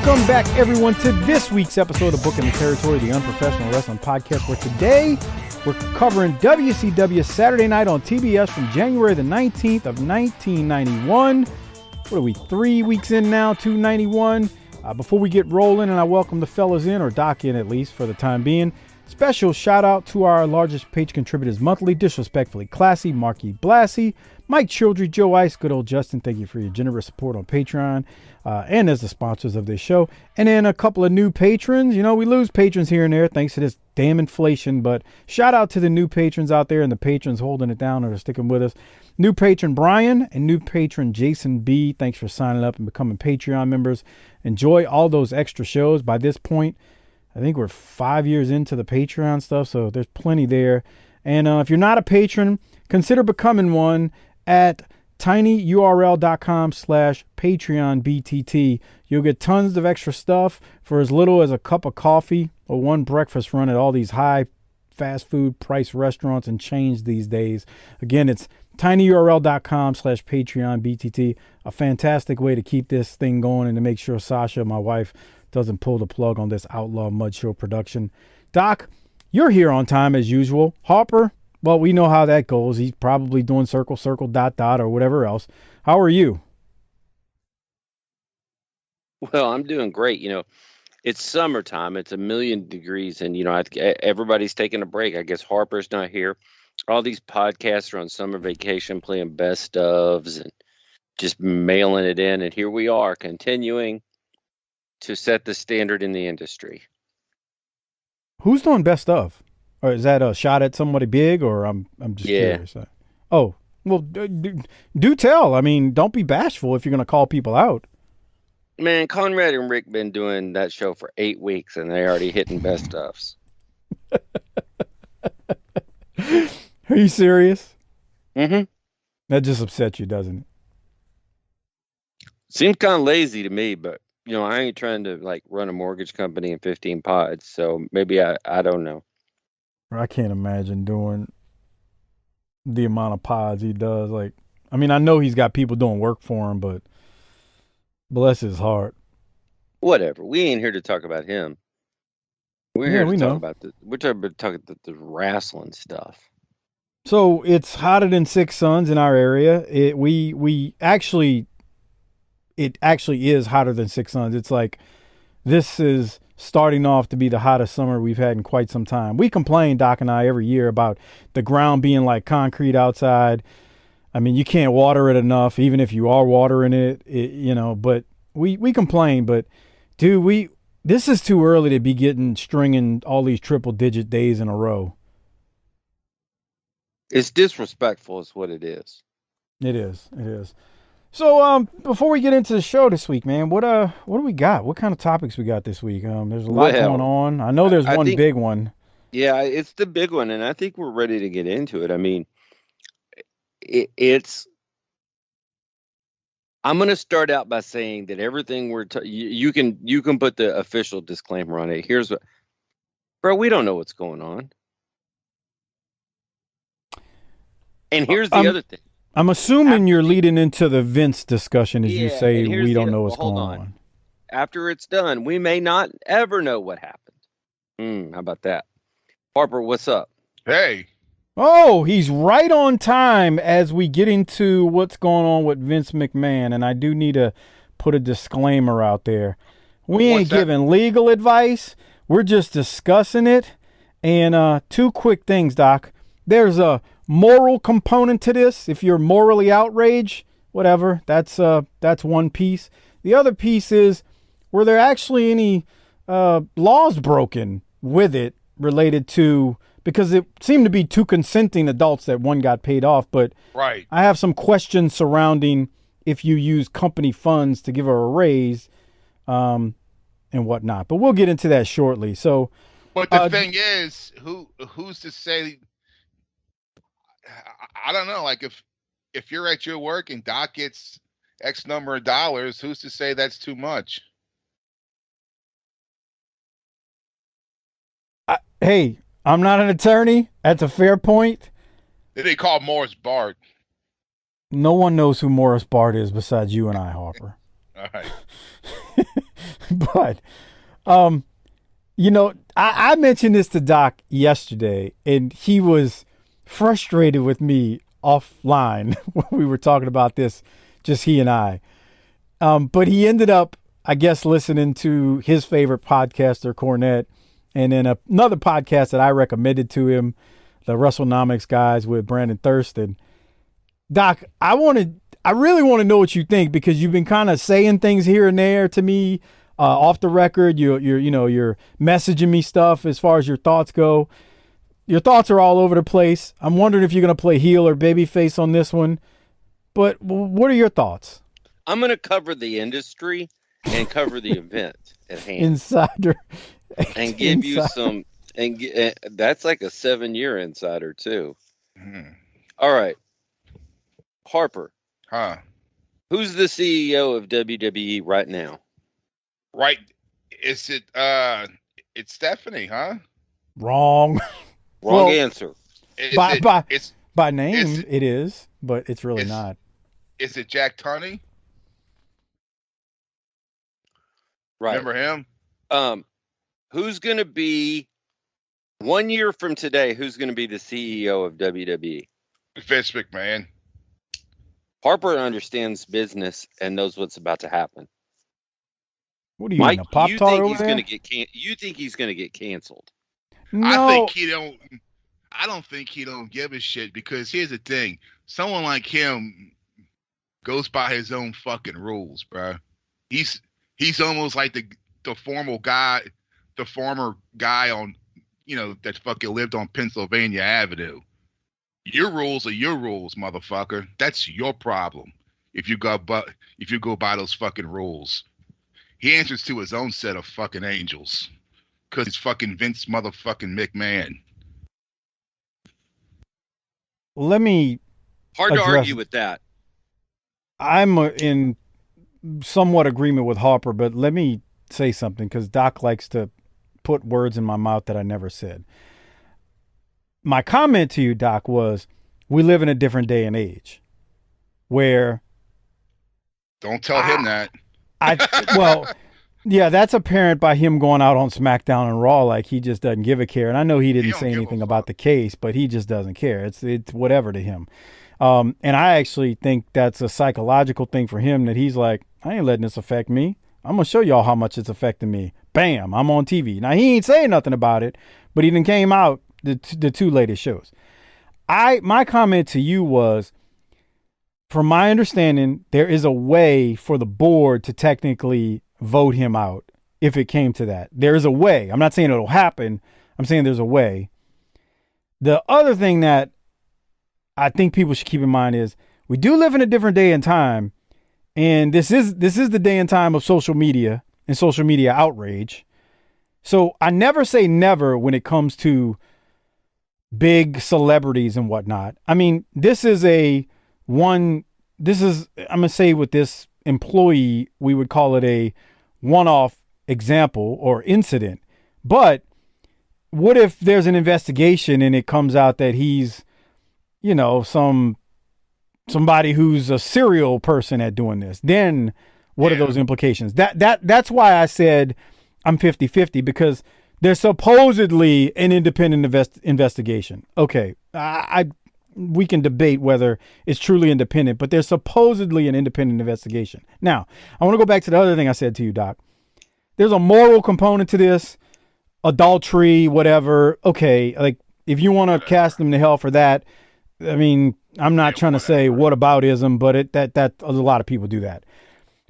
Welcome back, everyone, to this week's episode of Booking the Territory, the Unprofessional Wrestling Podcast, where today we're covering WCW Saturday Night on TBS from January the 19th of 1991. What are we, 3 weeks in now, 291? Before we get rolling, and I welcome the fellas in, or Doc in at least for the time being, special shout out to our largest page contributors monthly, Disrespectfully Classy, Marky Blassie, Mike Childry, Joe Ice, good old Justin. Thank you for your generous support on Patreon and as the sponsors of this show. And then a couple of new patrons. You know, we lose patrons here and there thanks to this damn inflation, but shout out to the new patrons out there and the patrons holding it down or sticking with us. New patron Brian and new patron Jason B. Thanks for signing up and becoming Patreon members. Enjoy all those extra shows. By this point, I think we're 5 years into the Patreon stuff, so there's plenty there. And if you're not a patron, consider becoming one at tinyurl.com/PatreonBTT. You'll get tons of extra stuff for as little as a cup of coffee or one breakfast run at all these high fast food price restaurants and chains these days. Again, it's tinyurl.com/PatreonBTT. A fantastic way to keep this thing going and to make sure Sasha, my wife, doesn't pull the plug on this Outlaw Mud Show production. Doc, you're here on time as usual. Harper, well, we know how that goes. He's probably doing circle, circle, dot, dot, or whatever else. How are you? Well, I'm doing great. You know, it's summertime. It's 1,000,000 degrees, and, you know, everybody's taking a break. I guess Harper's not here. All these podcasts are on summer vacation playing best ofs and just mailing it in. And here we are continuing to set the standard in the industry. Who's doing best of? Or is that a shot at somebody big, or I'm just curious? Oh, well, do tell. I mean, don't be bashful if you're going to call people out. Man, Conrad and Rick been doing that show for 8 weeks, and they already hitting best ofs. Are you serious? Mm-hmm. That just upsets you, doesn't it? Seems kind of lazy to me, but, you know, I ain't trying to, like, run a mortgage company in 15 pods, so maybe I don't know. I can't imagine doing the amount of pods he does. Like, I mean, I know he's got people doing work for him, but bless his heart. Whatever. We ain't here to talk about him. We're here to talk about we're talking about the wrestling stuff. So it's hotter than Six Suns in our area. It actually is hotter than Six Suns. It's like this is starting off to be the hottest summer we've had in quite some time. We complain, Doc and I, every year about the ground being like concrete outside. I mean, you can't water it enough, even if you are watering it, you know, but we complain. But, dude, this is too early to be stringing all these triple-digit days in a row. It's disrespectful is what it is. It is. So, before we get into the show this week, man, what do we got? What kind of topics we got this week? There's a lot going on. I know there's one big one. Yeah, it's the big one, and I think we're ready to get into it. I mean, I'm going to start out by saying that everything you can put the official disclaimer on it. Here's what, bro, we don't know what's going on. And here's the other thing. I'm assuming you're leading into the Vince discussion as you say we don't know what's going on. After it's done, we may not ever know what happened. How about that? Harper, what's up? Hey. Oh, he's right on time as we get into what's going on with Vince McMahon. And I do need to put a disclaimer out there. We ain't giving legal advice. We're just discussing it. And two quick things, Doc. There's a moral component to this. If you're morally outraged, whatever, that's one piece. The other piece is, were there actually any laws broken with it related to, because it seemed to be two consenting adults that one got paid off, but right. I have some questions surrounding if you use company funds to give her a raise and whatnot, but we'll get into that shortly. So, but the thing is, who's to say? I don't know. Like if you're at your work and Doc gets X number of dollars, who's to say that's too much? Hey, I'm not an attorney. That's a fair point. They call Morris Bart. No one knows who Morris Bart is besides you and I, Harper. All right. But, I mentioned this to Doc yesterday, and he was frustrated with me offline when we were talking about this, just he and I. But he ended up, I guess, listening to his favorite podcaster, Cornette, and then another podcast that I recommended to him, the WrestleNomics guys with Brandon Thurston. Doc, I really want to know what you think, because you've been kind of saying things here and there to me off the record. You're messaging me stuff as far as your thoughts go. Your thoughts are all over the place. I'm wondering if you're going to play heel or babyface on this one. But what are your thoughts? I'm going to cover the industry and cover the event at hand. Insider. And give you some, that's like a 7-year insider too. All right. Harper. Huh? Who's the CEO of WWE right now? Right. It's Stephanie, huh? Wrong. Wrong answer. By name, it is, but it's really not. Is it Jack Tunney? Right. Remember him? Who's going to be 1 year from today? Who's going to be the CEO of WWE? Vince McMahon. Harper understands business and knows what's about to happen. What are you, Mike? a Pop You Tart think over he's there? going to get? You think he's going to get canceled? No. I don't think he don't give a shit, because here's the thing: someone like him goes by his own fucking rules, bro. He's almost like the former guy on, that fucking lived on Pennsylvania Avenue. Your rules are your rules, motherfucker. That's your problem. If you go by those fucking rules, he answers to his own set of fucking angels, because he's fucking Vince motherfucking McMahon. Let me. Hard to argue with that. I'm in somewhat agreement with Harper, but let me say something, because Doc likes to put words in my mouth that I never said. My comment to you, Doc, was we live in a different day and age where. Don't tell him that. Well, yeah, that's apparent by him going out on Smackdown and Raw like he just doesn't give a care. And I know he didn't say anything about the case, but he just doesn't care. It's whatever to him. And I actually think that's a psychological thing for him, that he's like, I ain't letting this affect me. I'm going to show y'all how much it's affecting me. Bam, I'm on TV. Now, he ain't saying nothing about it, but he done came out the two latest shows. My comment to you was, from my understanding, there is a way for the board to technically vote him out if it came to that. There is a way. I'm not saying it'll happen. I'm saying there's a way. The other thing that I think people should keep in mind is we do live in a different day and time, and this is the day and time of social media and social media outrage. So I never say never when it comes to big celebrities and whatnot. I mean, I'm going to say with this employee, we would call it a one-off example or incident. But what if there's an investigation and it comes out that he's, somebody who's a serial person at doing this? Then what are those implications? That's why I said I'm 50-50, because there's supposedly an independent investigation. Okay, we can debate whether it's truly independent, but there's supposedly an independent investigation. Now, I want to go back to the other thing I said to you, Doc. There's a moral component to this, adultery, whatever. Okay, like if you want to cast them to hell for that, I mean, I'm not trying to say whataboutism, but that a lot of people do that.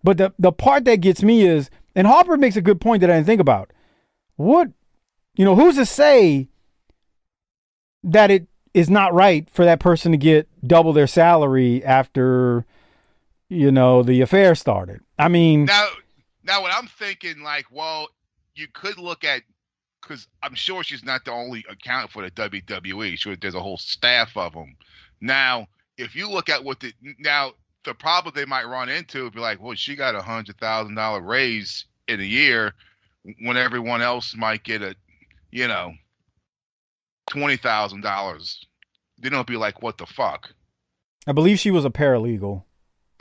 But the part that gets me is, and Harper makes a good point that I didn't think about. Who's to say that it is not right for that person to get double their salary after, the affair started? I mean, now what I'm thinking, like, well, you could look at, because I'm sure she's not the only accountant for the WWE. Sure, there's a whole staff of them. Now, if you look at the problem they might run into would be like, well, she got $100,000 raise in a year when everyone else might get a, $20,000. They don't be like, what the fuck? I believe she was a paralegal.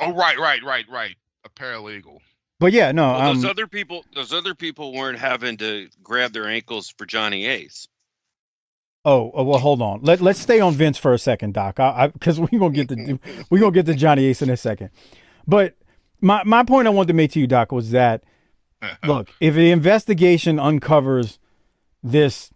Oh, right. A paralegal. But yeah, no. Well, those other people weren't having to grab their ankles for Johnny Ace. Well, hold on. Let's stay on Vince for a second, Doc. Because we're gonna get to Johnny Ace in a second. But my point I wanted to make to you, Doc, was that look, if the investigation uncovers this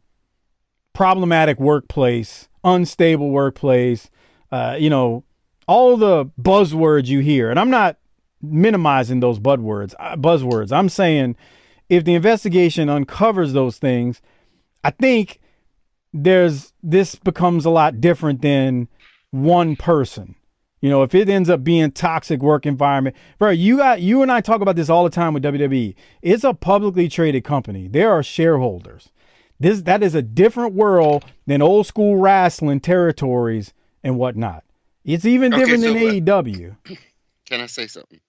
problematic workplace, unstable workplace, all the buzzwords you hear, and I'm not minimizing those buzzwords. I'm saying if the investigation uncovers those things, I think this becomes a lot different than one person. If it ends up being toxic work environment, bro, you and I talk about this all the time with WWE. It's a publicly traded company. There are shareholders. That is a different world than old school wrestling territories and whatnot. It's even different than AEW. Can I say something?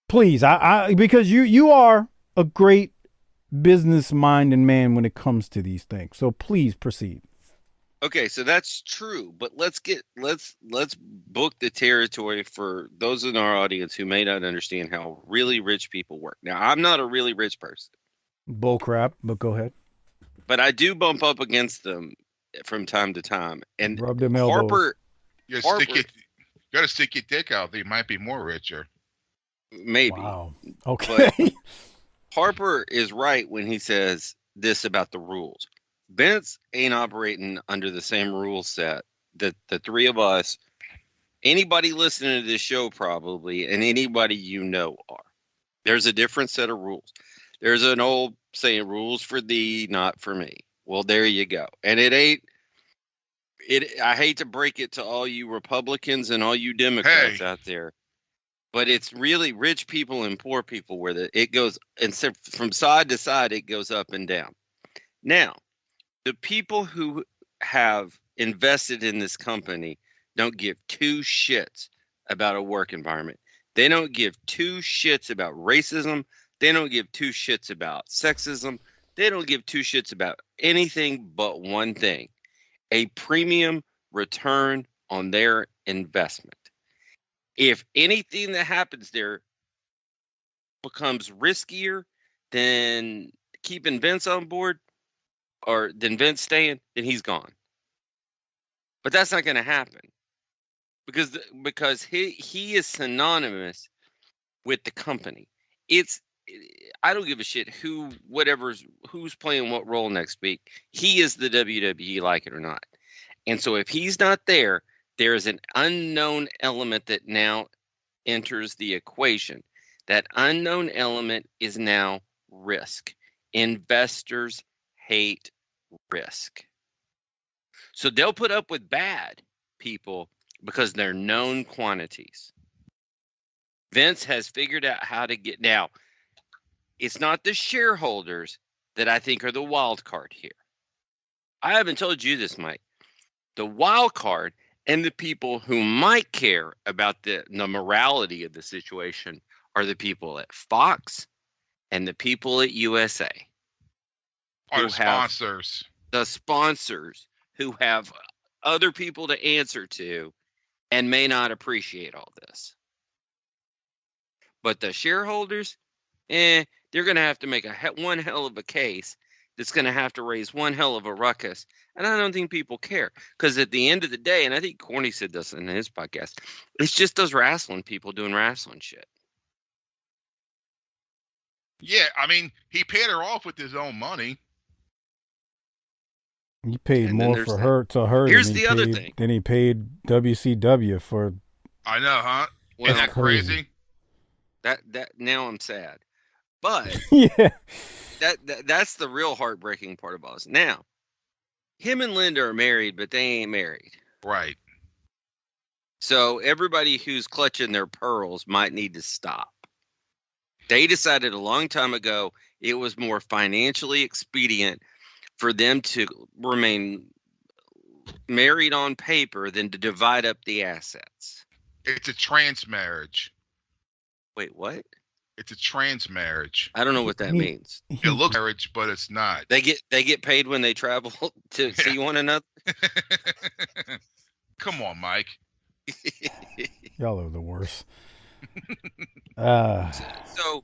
Please, because you are a great business minded man when it comes to these things. So please proceed. Okay, so that's true, but let's book the territory for those in our audience who may not understand how really rich people work. Now, I'm not a really rich person. Bull crap, but go ahead. But I do bump up against them from time to time. And rub them elbows. Harper, you gotta stick your dick out. They might be more richer. Maybe. Wow. Okay. But Harper is right when he says this about the rules. Vince ain't operating under the same rule set that the three of us, anybody listening to this show probably, and anybody are. There's a different set of rules. There's an old saying, rules for thee, not for me. Well, there you go. And I hate to break it to all you Republicans and all you Democrats out there, but it's really rich people and poor people where it goes, and from side to side, it goes up and down. Now, the people who have invested in this company don't give two shits about a work environment. They don't give two shits about racism. They don't give two shits about sexism. They don't give two shits about anything but one thing: a premium return on their investment. If anything that happens there becomes riskier than keeping Vince on board, or than Vince staying, then he's gone. But that's not going to happen because he is synonymous with the company. I don't give a shit who's playing what role next week. He is the WWE, like it or not. And so if he's not there, there is an unknown element that now enters the equation. That unknown element is now risk. Investors hate risk. So they'll put up with bad people because they're known quantities. Vince has figured out how to get. Now, it's not the shareholders that I think are the wild card here. I haven't told you this, Mike. The wild card and the people who might care about the morality of the situation are the people at Fox and the people at USA. Our sponsors. The sponsors who have other people to answer to and may not appreciate all this. But the shareholders, they're going to have to make one hell of a case that's going to have to raise one hell of a ruckus. And I don't think people care. Because at the end of the day, and I think Corny said this in his podcast, it's just those wrestling people doing wrestling shit. Yeah, I mean, he paid her off with his own money. He paid more for her Here's the other thing. Than he paid WCW for. I know, huh? Isn't that crazy? That now I'm sad. But yeah, that's the real heartbreaking part about this. Now, him and Linda are married, but they ain't married. Right. So everybody who's clutching their pearls might need to stop. They decided a long time ago it was more financially expedient for them to remain married on paper than to divide up the assets. It's a trans marriage. Wait, what? It's a trans marriage. I don't know what that means. It looks marriage, but it's not. They get paid when they travel to see one another. Come on, Mike. Y'all are the worst. So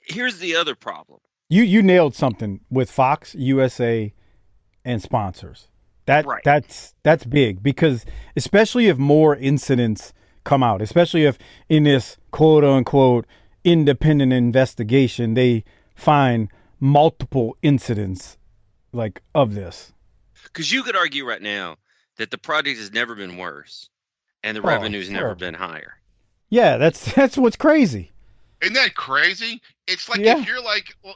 Here's the other problem. You nailed something with Fox, USA, and sponsors. Right. That's big because especially if more incidents come out, especially if in this quote unquote independent investigation they find multiple incidents like of this. Because you could argue right now that the product has never been worse and the Oh, revenue's it's never terrible. been higher. Yeah, that's what's crazy. Isn't that crazy? It's like Yeah. if you're like, well,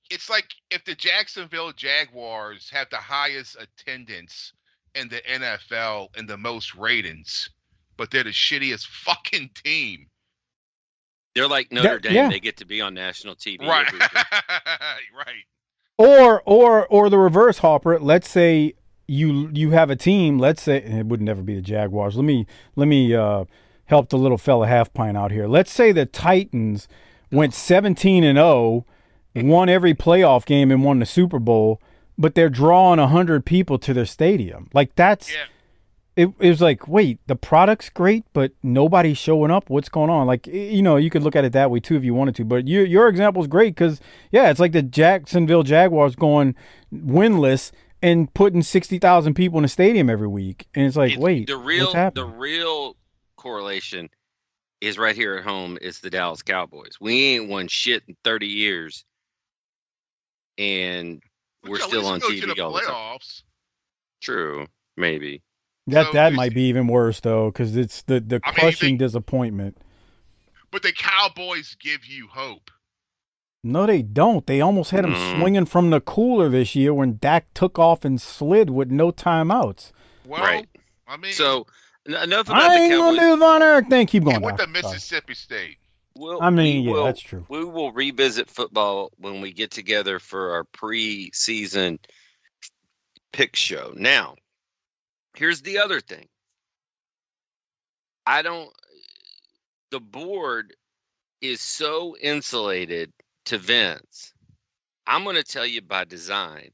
it's like if the Jacksonville Jaguars have the highest attendance in the NFL and the most ratings, but they're the shittiest fucking team. They're like Notre Dame. Yeah. They get to be on national TV. Right. every week. Right. Or the reverse, Harper. Let's say you have a team. Let's say it would never be the Jaguars. Let me help the little fella half pint out here. Let's say the Titans went 17-0, won every playoff game and won the Super Bowl, but they're drawing 100 people to their stadium. Like that's. Yeah. It was like, wait, the product's great, but nobody's showing up. What's going on? Like, you could look at it that way too if you wanted to. But your example is great because, yeah, it's like the Jacksonville Jaguars going winless and putting 60,000 people in a stadium every week, and it's like, wait, what's happening? The real correlation is right here at home. Is the Dallas Cowboys. We ain't won shit in 30 years, and we're still on TV all the time. Playoffs. True, maybe. That might be even worse though, because it's the crushing disappointment. But the Cowboys give you hope. No, they don't. They almost had him swinging from the cooler this year when Dak took off and slid with no timeouts. Well, right. I mean, so enough about I the ain't Cowboys. gonna do the Von Erich thing. Keep going. He went to Doc. Mississippi State. That's true. We will revisit football when we get together for our pre-season pick show. Now, here's the other thing. The board is so insulated to Vince. I'm going to tell you by design.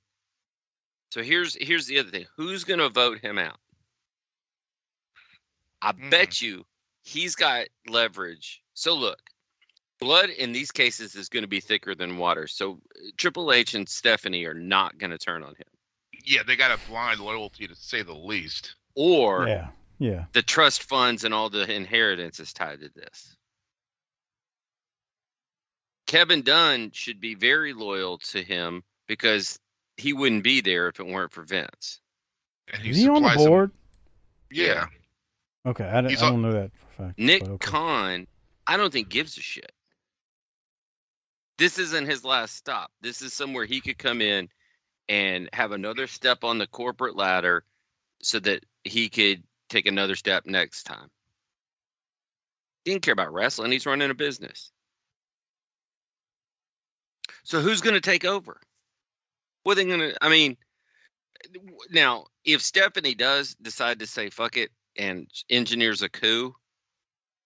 So here's the other thing. Who's going to vote him out? I bet you he's got leverage. So look, blood in these cases is going to be thicker than water. So Triple H and Stephanie are not going to turn on him. Yeah, they got a blind loyalty to say the least. Or yeah. The trust funds and all the inheritance is tied to this. Kevin Dunn should be very loyal to him because he wouldn't be there if it weren't for Vince. And Is he on the board? Yeah. Okay, I don't know that for a fact. Nick Khan, I don't think gives a shit. This isn't his last stop. This is somewhere he could come in and have another step on the corporate ladder so that he could take another step next time. He didn't care about wrestling. He's running a business. So who's going to take over? What are they going to, I mean, now, if Stephanie does decide to say fuck it and engineers a coup,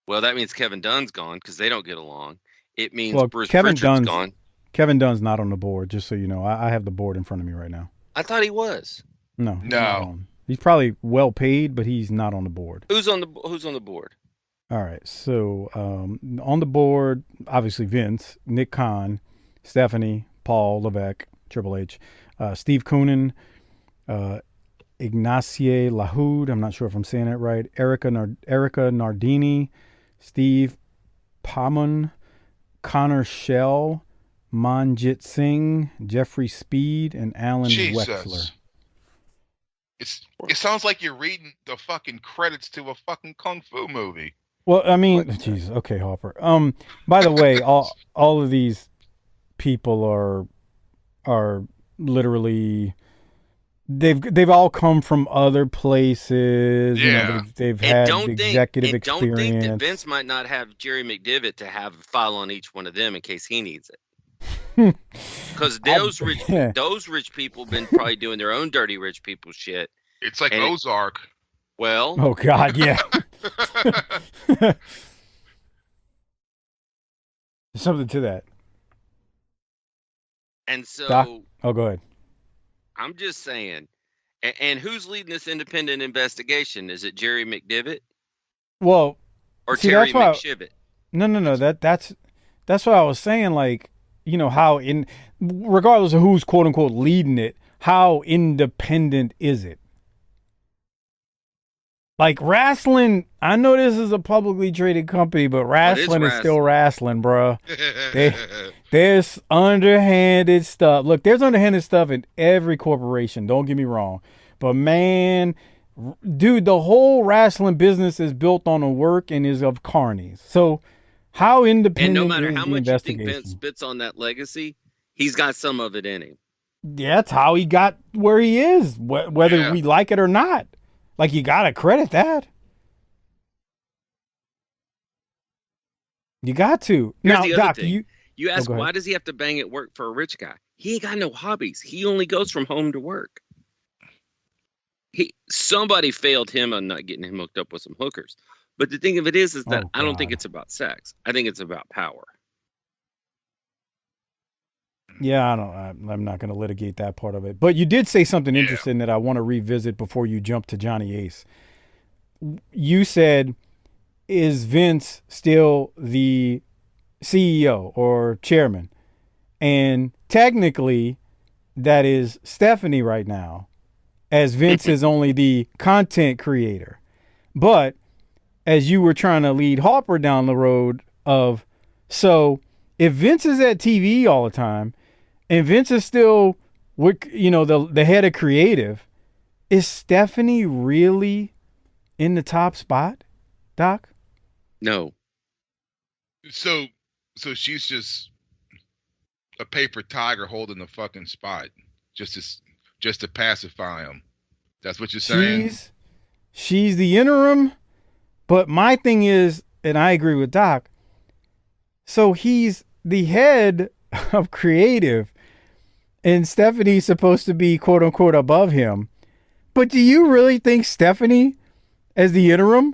well, that means Kevin Dunn's gone because they don't get along. It means Bruce Pritchard's gone. Kevin Dunn's not on the board, just so you know. I have the board in front of me right now. I thought he was. No. He's probably well paid, but he's not on the board. Who's on the board? All right. So on the board, obviously Vince, Nick Khan, Stephanie, Paul Levesque, Triple H, Steve Koonin, Ignacie Lahoud. I'm not sure if I'm saying that right. Erica Nardini, Steve Pamun, Connor Shell, Manjit Singh, Jeffrey Speed, and Alan Wexler. It sounds like you're reading the fucking credits to a fucking kung fu movie. Well, I mean, jeez, okay, Harper. By the way, all of these people are literally they've all come from other places. Yeah, they've had executive experience. Don't think that Vince might not have Jerry McDivitt to have a file on each one of them in case he needs it. Because those rich people been probably doing their own dirty rich people shit. It's like Ozark. Well, oh God, yeah. There's something to that. And so, Doc? Oh, go ahead. I'm just saying. And who's leading this independent investigation? Is it Jerry McDivitt? Well, or Terry McShivett? No. That's what I was saying. Like, how regardless of who's quote unquote leading it, how independent is it? Like wrestling, I know this is a publicly traded company, but wrestling is still wrestling, bro. There's underhanded stuff. Look, there's underhanded stuff in every corporation. Don't get me wrong. But man, dude, the whole wrestling business is built on a work and is of carnies. So how independent and no matter is how the much you think investigation? Vince spits on that legacy, he's got some of it in him. Yeah, that's how he got where he is, whether we like it or not. Like, you got to credit that. You got to. Here's Now, the other Doc, thing. You ask, go ahead. why does he have to bang at work for a rich guy? He ain't got no hobbies. He only goes from home to work. Somebody failed him on not getting him hooked up with some hookers. But the thing of it is that I don't think it's about sex. I think it's about power. Yeah, I'm not going to litigate that part of it. But you did say something interesting that I want to revisit before you jump to Johnny Ace. You said, is Vince still the CEO or chairman? And technically, that is Stephanie right now, as Vince is only the content creator. But as you were trying to lead Harper down the road of, so if Vince is at TV all the time, and Vince is still, the head of creative, is Stephanie really in the top spot, Doc? No. So she's just a paper tiger holding the fucking spot, just to pacify him. That's what you're saying? She's the interim, but my thing is, and I agree with Doc, so he's the head of creative, and Stephanie's supposed to be quote unquote above him. But do you really think Stephanie, as the interim,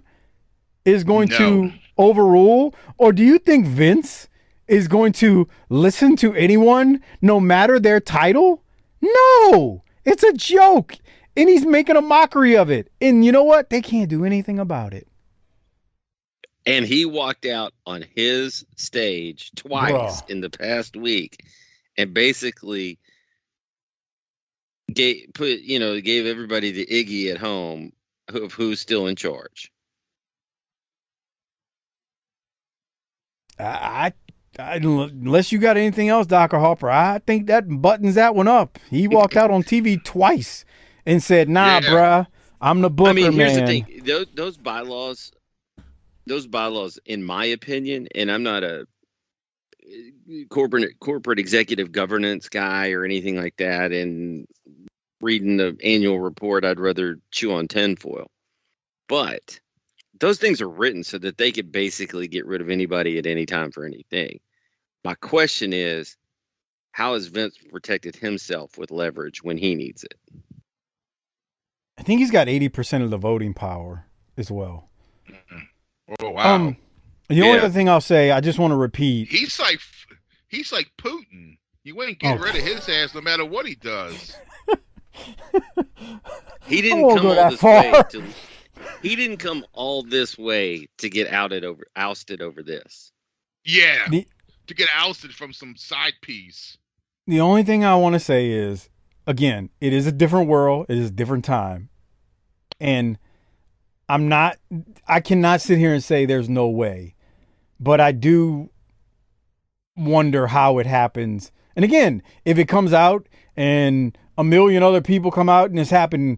is going to overrule? Or do you think Vince is going to listen to anyone, no matter their title? No, it's a joke. And he's making a mockery of it. And you know what? They can't do anything about it. And he walked out on his stage twice in the past week and basically gave everybody the Iggy at home of who's still in charge. Unless you got anything else, Dr. Harper, I think that buttons that one up. He walked out on TV twice and said, "Nah, bruh, I'm the booker, man." Here's the thing: those bylaws, in my opinion, and I'm not a corporate executive governance guy or anything like that, and reading the annual report, I'd rather chew on tinfoil. But those things are written so that they could basically get rid of anybody at any time for anything. My question is, how has Vince protected himself with leverage when he needs it? I think he's got 80% of the voting power as well. Oh, wow. The only other thing I'll say, I just want to repeat. He's like Putin. You ain't getting rid of his ass no matter what he does. He didn't come all this way he didn't come all this way to get ousted over this. Yeah. To get ousted from some side piece. The only thing I want to say is, again, it is a different world. It is a different time. And I cannot sit here and say there's no way, but I do wonder how it happens. And again, if it comes out and a million other people come out and it's happened,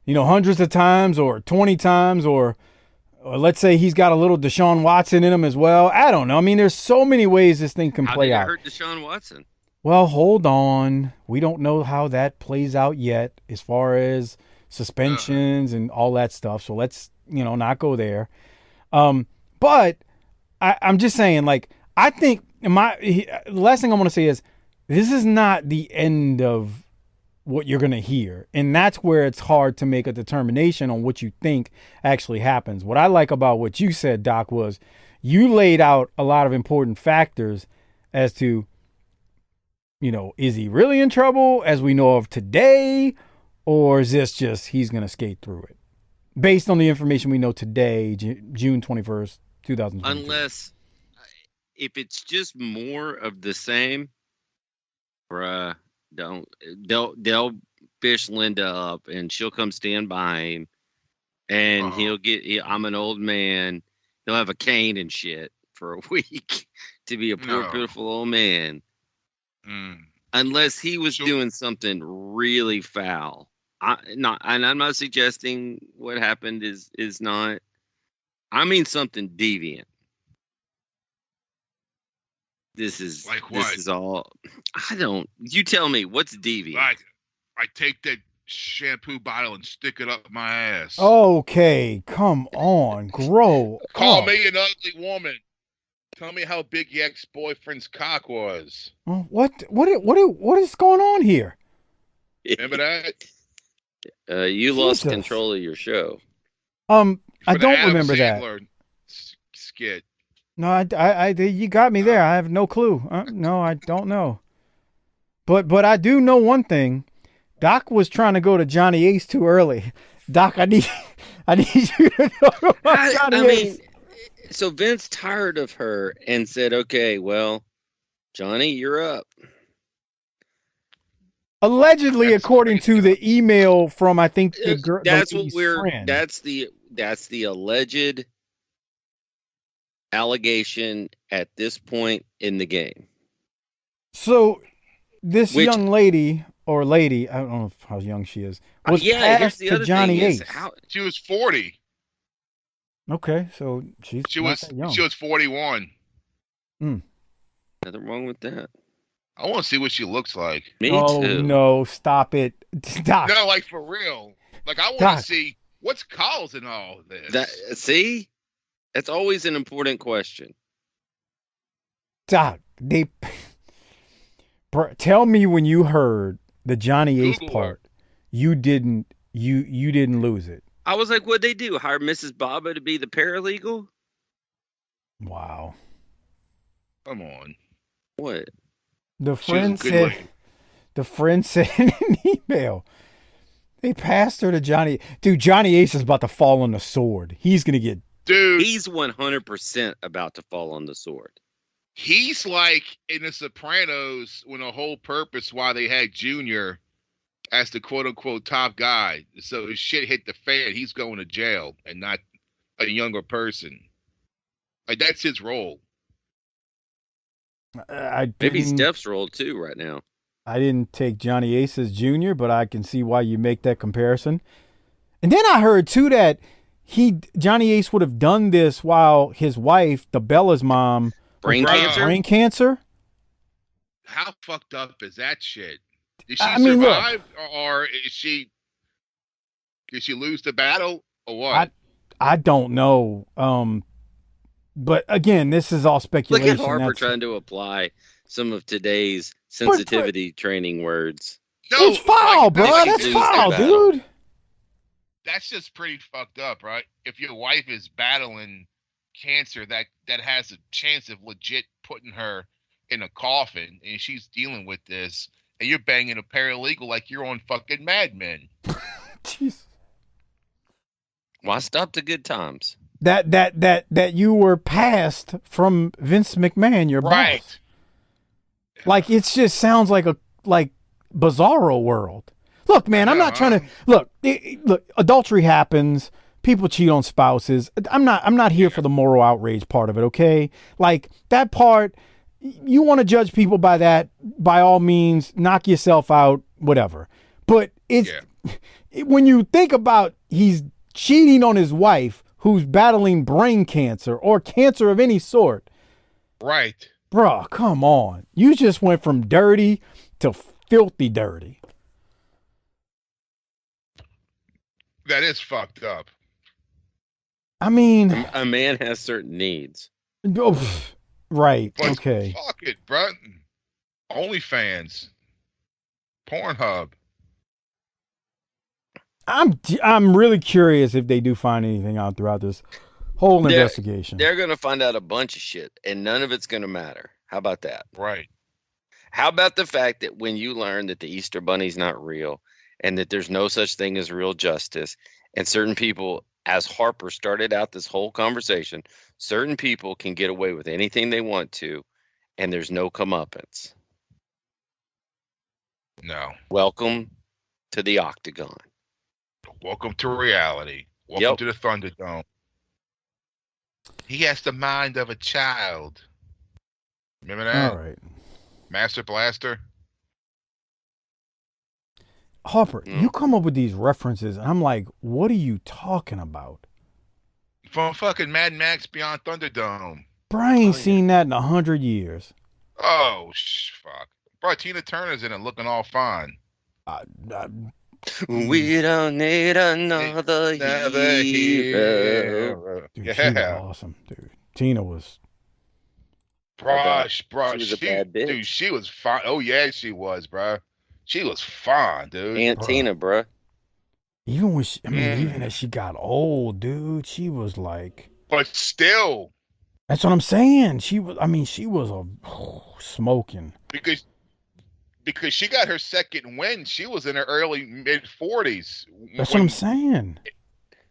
hundreds of times or 20 times, or let's say he's got a little Deshaun Watson in him as well. I don't know. I mean, there's so many ways this thing can play out. How did it hurt Deshaun Watson? Well, hold on. We don't know how that plays out yet as far as suspensions and all that stuff. So let's, not go there. But I'm just saying, like, I think the last thing I want to say is this is not the end of what you're going to hear. And that's where it's hard to make a determination on what you think actually happens. What I like about what you said, Doc, was you laid out a lot of important factors as to, is he really in trouble as we know of today? Or is this just he's going to skate through it? Based on the information we know today, June 21st, 2022. Unless if it's just more of the same, bruh, they'll fish Linda up and she'll come stand by him and I'm an old man. He'll have a cane and shit for a week to be a poor, pitiful old man. Unless he was doing something really foul. I'm not suggesting what happened is not. I mean something deviant. This is like what? This is all. You tell me what's deviant. I take that shampoo bottle and stick it up my ass. Okay, come on, grow Call up. me an ugly woman. Tell me how big your ex-boyfriend's cock was. What is going on here? Remember that? You lost control of your show. I don't remember that skit. No, I you got me there. I have no clue. No, I don't know. But I do know one thing. Doc was trying to go to Johnny Ace too early. Doc, I need you to go about Johnny Ace. So Vince tired of her and said, "Okay, well, Johnny, you're up." Allegedly, according to the email from I think the girl. That's what friend. That's the alleged allegation at this point in the game. So this young lady, I don't know how young she is, was passed to Johnny Ace. She was 40. Okay, so she was young. She was 41. Nothing wrong with that. I want to see what she looks like. Me too. Oh no, stop it. Doc. No, like for real. Like I want to see what's causing all this. See? That's always an important question. Doc, tell me when you heard the Johnny Ace part, you didn't lose it. I was like, what'd they do? Hire Mrs. Baba to be the paralegal? Wow. Come on. What? The friend said in an email, they passed her to Johnny. Dude, Johnny Ace is about to fall on the sword. He's going to get... Dude. He's 100% about to fall on the sword. He's like in The Sopranos when the whole purpose why they had Junior as the quote-unquote top guy. So his shit hit the fan. He's going to jail and not a younger person. Like, that's his role. Maybe Steph's role too right now. I didn't take Johnny Ace as Junior, but I can see why you make that comparison. And then I heard too that Johnny Ace would have done this while his wife, the Bella's mom, brain cancer. How fucked up is that shit? Did she survive, or did she lose the battle, or what? I don't know. But again, this is all speculation. Look at Harper trying to apply some of today's sensitivity training words. No, it's foul, bro. That's foul, dude. That's just pretty fucked up, right? If your wife is battling cancer, that has a chance of legit putting her in a coffin, and she's dealing with this, and you're banging a paralegal like you're on fucking Mad Men. Jeez. Why stop the good times? That you were passed from Vince McMahon, your boss. Like it just sounds like Bizarro world. Look, man, I'm not trying to look. Adultery happens. People cheat on spouses. I'm not here for the moral outrage part of it. Okay, like that part. You want to judge people by that? By all means, knock yourself out. Whatever. But when you think about he's cheating on his wife, who's battling brain cancer or cancer of any sort. Right. Bruh, come on. You just went from dirty to filthy dirty. That is fucked up. I mean... A man has certain needs. Right, but okay. Fuck it, bro. OnlyFans. Pornhub. I'm really curious if they do find anything out throughout this whole investigation. They're going to find out a bunch of shit, and none of it's going to matter. How about that? Right. How about the fact that when you learn that the Easter Bunny's not real, and that there's no such thing as real justice, and certain people as Harper started out this whole conversation, certain people can get away with anything they want to, and there's no comeuppance. No. Welcome to the Octagon. Welcome to reality. Welcome to the Thunderdome. He has the mind of a child. Remember that? All right. Master Blaster? Harper, you come up with these references, and I'm like, what are you talking about? From fucking Mad Max Beyond Thunderdome. Bro, I ain't seen that in 100 years. Oh, fuck. Bro, Tina Turner's in it looking all fine. We don't need another hero. Dude, she was awesome, dude. Tina was... Bro, She was a bad bitch. Dude, she was fine. Oh, yeah, she was, bro. She was fine, dude. Aunt Tina, bro. Even when even as she got old, dude, she was like... But still... That's what I'm saying. She was smoking. Because she got her second win. She was in her early mid-40s. That's what I'm saying.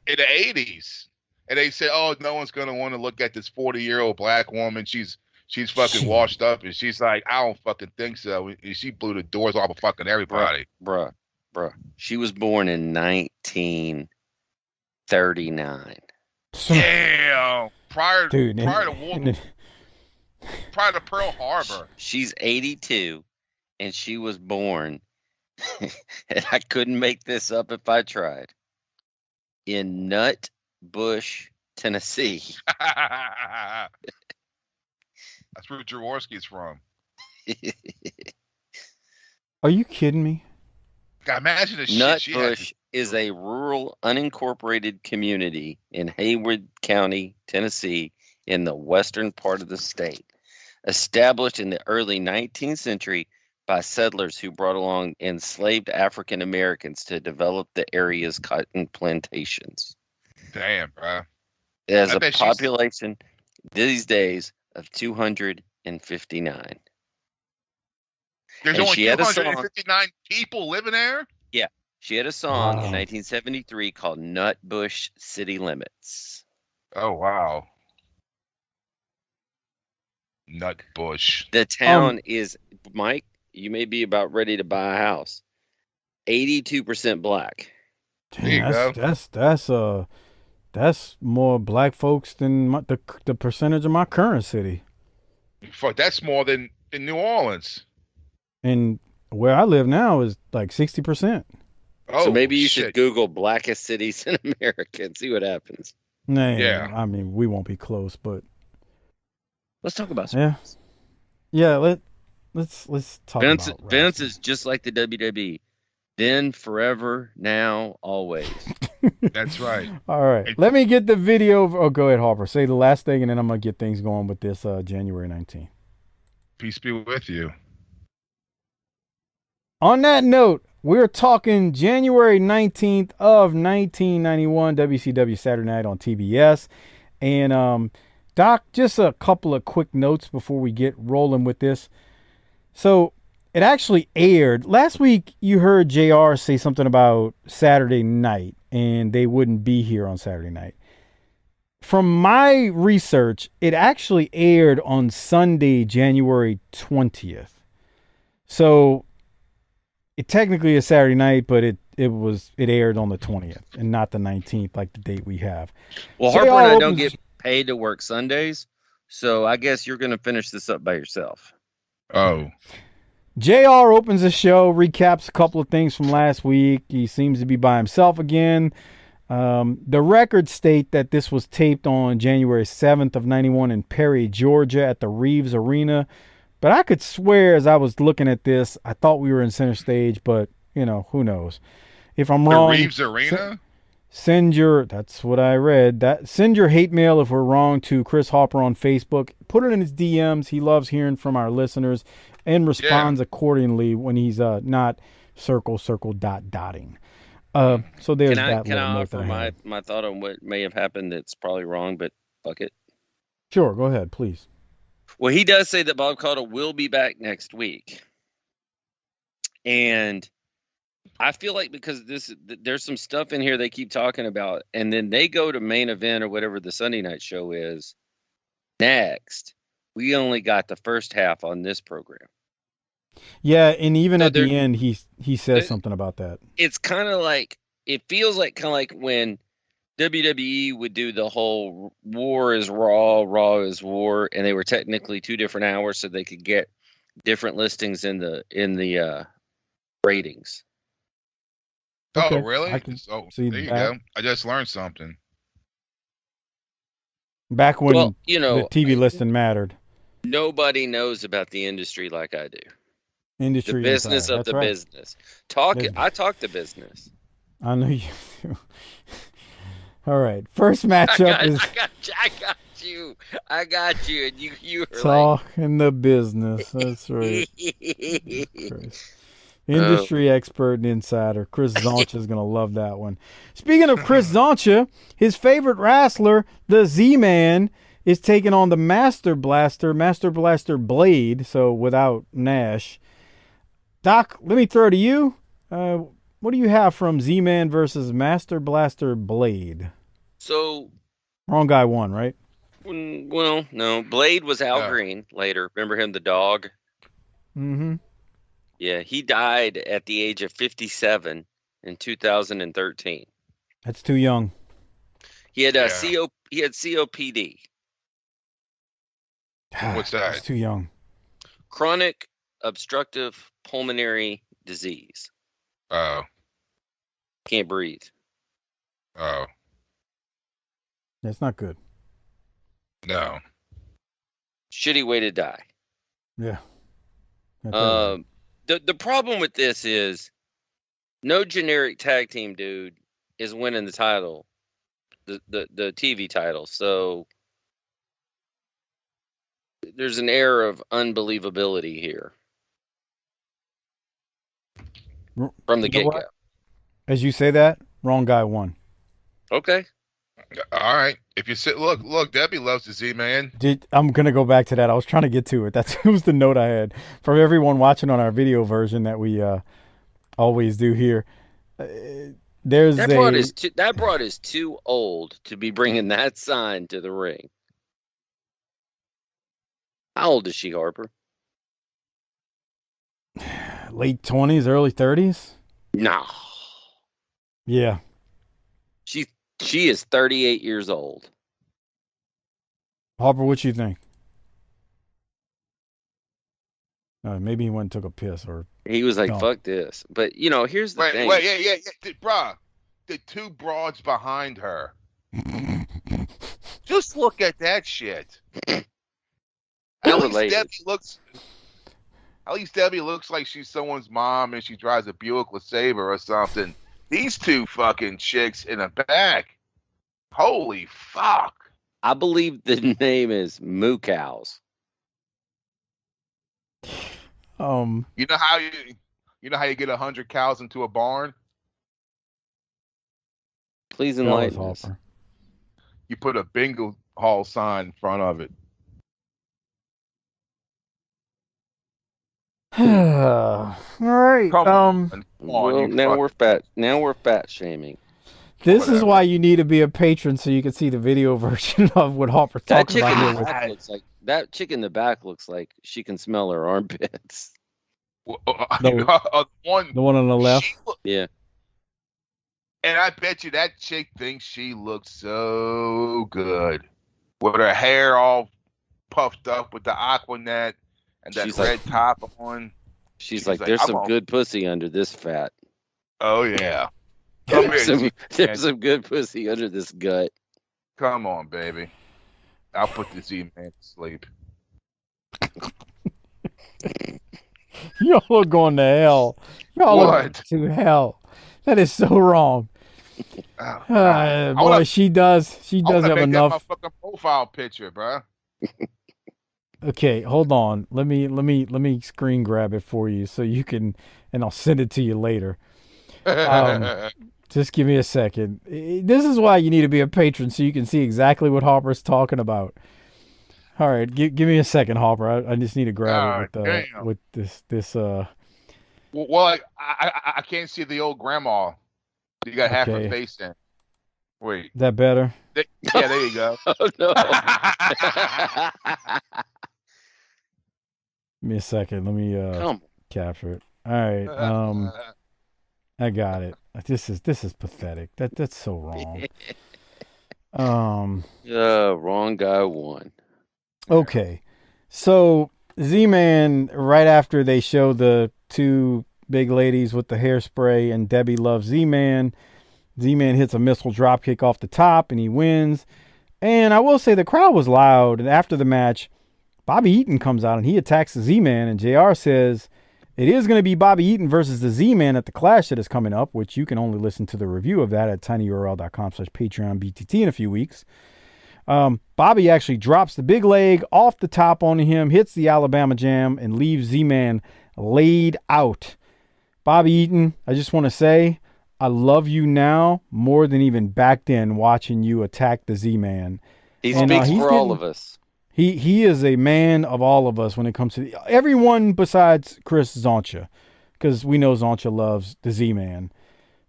In the 80s. And they said, oh, no one's going to want to look at this 40-year-old black woman. She's fucking washed up. And she's like, I don't fucking think so. And she blew the doors off of fucking everybody. Bruh. She was born in 1939. Damn. Prior to Pearl Harbor. She's 82, and she was born, and I couldn't make this up if I tried, in Nutbush, Tennessee. That's where Jaworski's from. Are you kidding me? God, imagine the shit she had. Nutbush is a rural, unincorporated community in Hayward County, Tennessee, in the western part of the state. Established in the early 19th century by settlers who brought along enslaved African Americans to develop the area's cotton plantations. Damn, bro. It has a population these days of 259. There's only 259 people living there? Yeah. She had a song in 1973 called Nutbush City Limits. Oh, wow. Nutbush. The town is, Mike, you may be about ready to buy a house. 82% black. Damn, that's more black folks than the percentage of my current city. Fuck, that's more than in New Orleans. And where I live now is like 60%. Oh, so maybe you should Google blackest cities in America and see what happens. Nah, yeah. I mean, we won't be close, but let's talk about sports. Yeah, let's talk about wrestling. Vince is just like the WWE. Then, forever, now, always. That's right. All right. Let me get the video. Go ahead, Harper. Say the last thing, and then I'm going to get things going with this January 19th. Peace be with you. On that note, we're talking January 19th of 1991, WCW Saturday Night on TBS. And, Doc, just a couple of quick notes before we get rolling with this. So, it actually aired. Last week, you heard JR say something about Saturday night, and they wouldn't be here on Saturday night. From my research, it actually aired on Sunday, January 20th. So, it technically is Saturday night, but it aired on the 20th and not the 19th, like the date we have. Well, Harper and I don't get paid to work Sundays, so I guess you're going to finish this up by yourself. Oh. JR opens the show, recaps a couple of things from last week. He seems to be by himself again. The records state that this was taped on January 7th of 91 in Perry, Georgia at the Reeves Arena. But I could swear as I was looking at this, I thought we were in center stage, but, who knows. If I'm wrong. The Reeves Arena? That's what I read. Send your hate mail if we're wrong to Chris Harper on Facebook. Put it in his DMs. He loves hearing from our listeners and responds accordingly when he's not dotting. So there's that. Can I offer my thought on what may have happened that's probably wrong, but fuck it? Sure, go ahead, please. Well, he does say that Bob Caudle will be back next week. And I feel like because there's some stuff in here they keep talking about, and then they go to main event or whatever the Sunday night show is next. We only got the first half on this program. Yeah, and even So at the end, he says something about that. It's kind of like, it feels like kind of like when WWE would do the whole War is Raw, Raw is War, and they were technically 2 different hours, so they could get different listings in the ratings. Okay. Oh, really? I can Oh, see there you that. go. I just learned something. Back when Well, you know, the TV listing mattered. nobody knows about the industry like I do. Industry The business insider. of That's the right. business. Business. I talk the business. I know you do. All right. First matchup is I got you. And you were talking the business. That's right. like, Industry expert and insider. Chris Zoncha is going to love that one. Speaking of Chris Zoncha, his favorite wrestler, the Z-Man, is taking on the Master Blaster Blade, so without Nash. Doc, let me throw to you. What do you have from Z-Man versus Master Blaster Blade? So, Wrong guy won, right? well, no. Blade was Al Green later. Remember him, the dog? Mm-hmm. Yeah, he died at the age of 57 in 2013. That's too young. He had he had COPD. What's that? It's too young. Chronic obstructive pulmonary disease. Oh. Can't breathe. Oh. That's not good. No. Shitty way to die. Yeah. The problem with this is no generic tag team dude is winning the title, the TV title. So there's an air of unbelievability here from the get-go. As you say that, wrong guy won. Okay. All right. If you sit, look, Debbie loves the Z-Man. I'm gonna go back to that. I was trying to get to it. That was the note I had from everyone watching on our video version that we always do here. That broad is too old to be bringing that sign to the ring. How old is she, Harper? Late 20s, early 30s? No. Yeah. She is 38 years old. Harper, what you think? Maybe he went and took a piss, or he was like, "Fuck this." But here's the thing. Wait, yeah, bruh. The 2 broads behind her. Just look at that shit. At least Debbie looks like she's someone's mom and she drives a Buick LeSabre or something. These 2 fucking chicks in the back. Holy fuck. I believe the name is Moo Cows. You know how you get 100 cows into a barn? Please enlighten us. You put a bingo hall sign in front of it. All right. Now we're fat shaming. This is why you need to be a patron so you can see the video version of what Harper's talking about. That chick in the back looks like she can smell her armpits. The one on the left? Yeah. And I bet you that chick thinks she looks so good. With her hair all puffed up with the Aquanet and that red top on. She's like, there's some good pussy under this fat. Oh, yeah. There's some good pussy under this gut. Come on, baby. I'll put the Z-Man to sleep. Y'all are going to hell. Y'all are going to hell. That is so wrong. Boy, she does have enough. That my fucking profile picture, bro. Okay, hold on. Let me screen grab it for you so you can, and I'll send it to you later. Just give me a second. This is why you need to be a patron so you can see exactly what Harper's talking about. All right, give me a second, Harper. I just need to grab it with this. Well, I can't see the old grandma. You got half her Okay. face in. Wait. Is that better? Yeah, there you go. Oh no. Give me a second. Let me Come capture it. All right. I got it. This is pathetic. That's so wrong. on. Wrong guy won. Okay. So Z-Man, right after they show the two big ladies with the hairspray and Debbie loves Z-Man, Z-Man hits a missile dropkick off the top and he wins. And I will say the crowd was loud. And after the match, Bobby Eaton comes out and he attacks the Z-Man. And JR says it is going to be Bobby Eaton versus the Z-Man at the Clash that is coming up, which you can only listen to the review of that at tinyurl.com/PatreonBTT in a few weeks. Bobby actually drops the big leg off the top on him, hits the Alabama Jam, and leaves Z-Man laid out. Bobby Eaton, I just want to say, I love you now more than even back then watching you attack the Z-Man. He And, speaks he's for all getting- of us. He is a man of all of us when it comes to everyone besides Chris Zoncha, because we know Zoncha loves the Z-Man.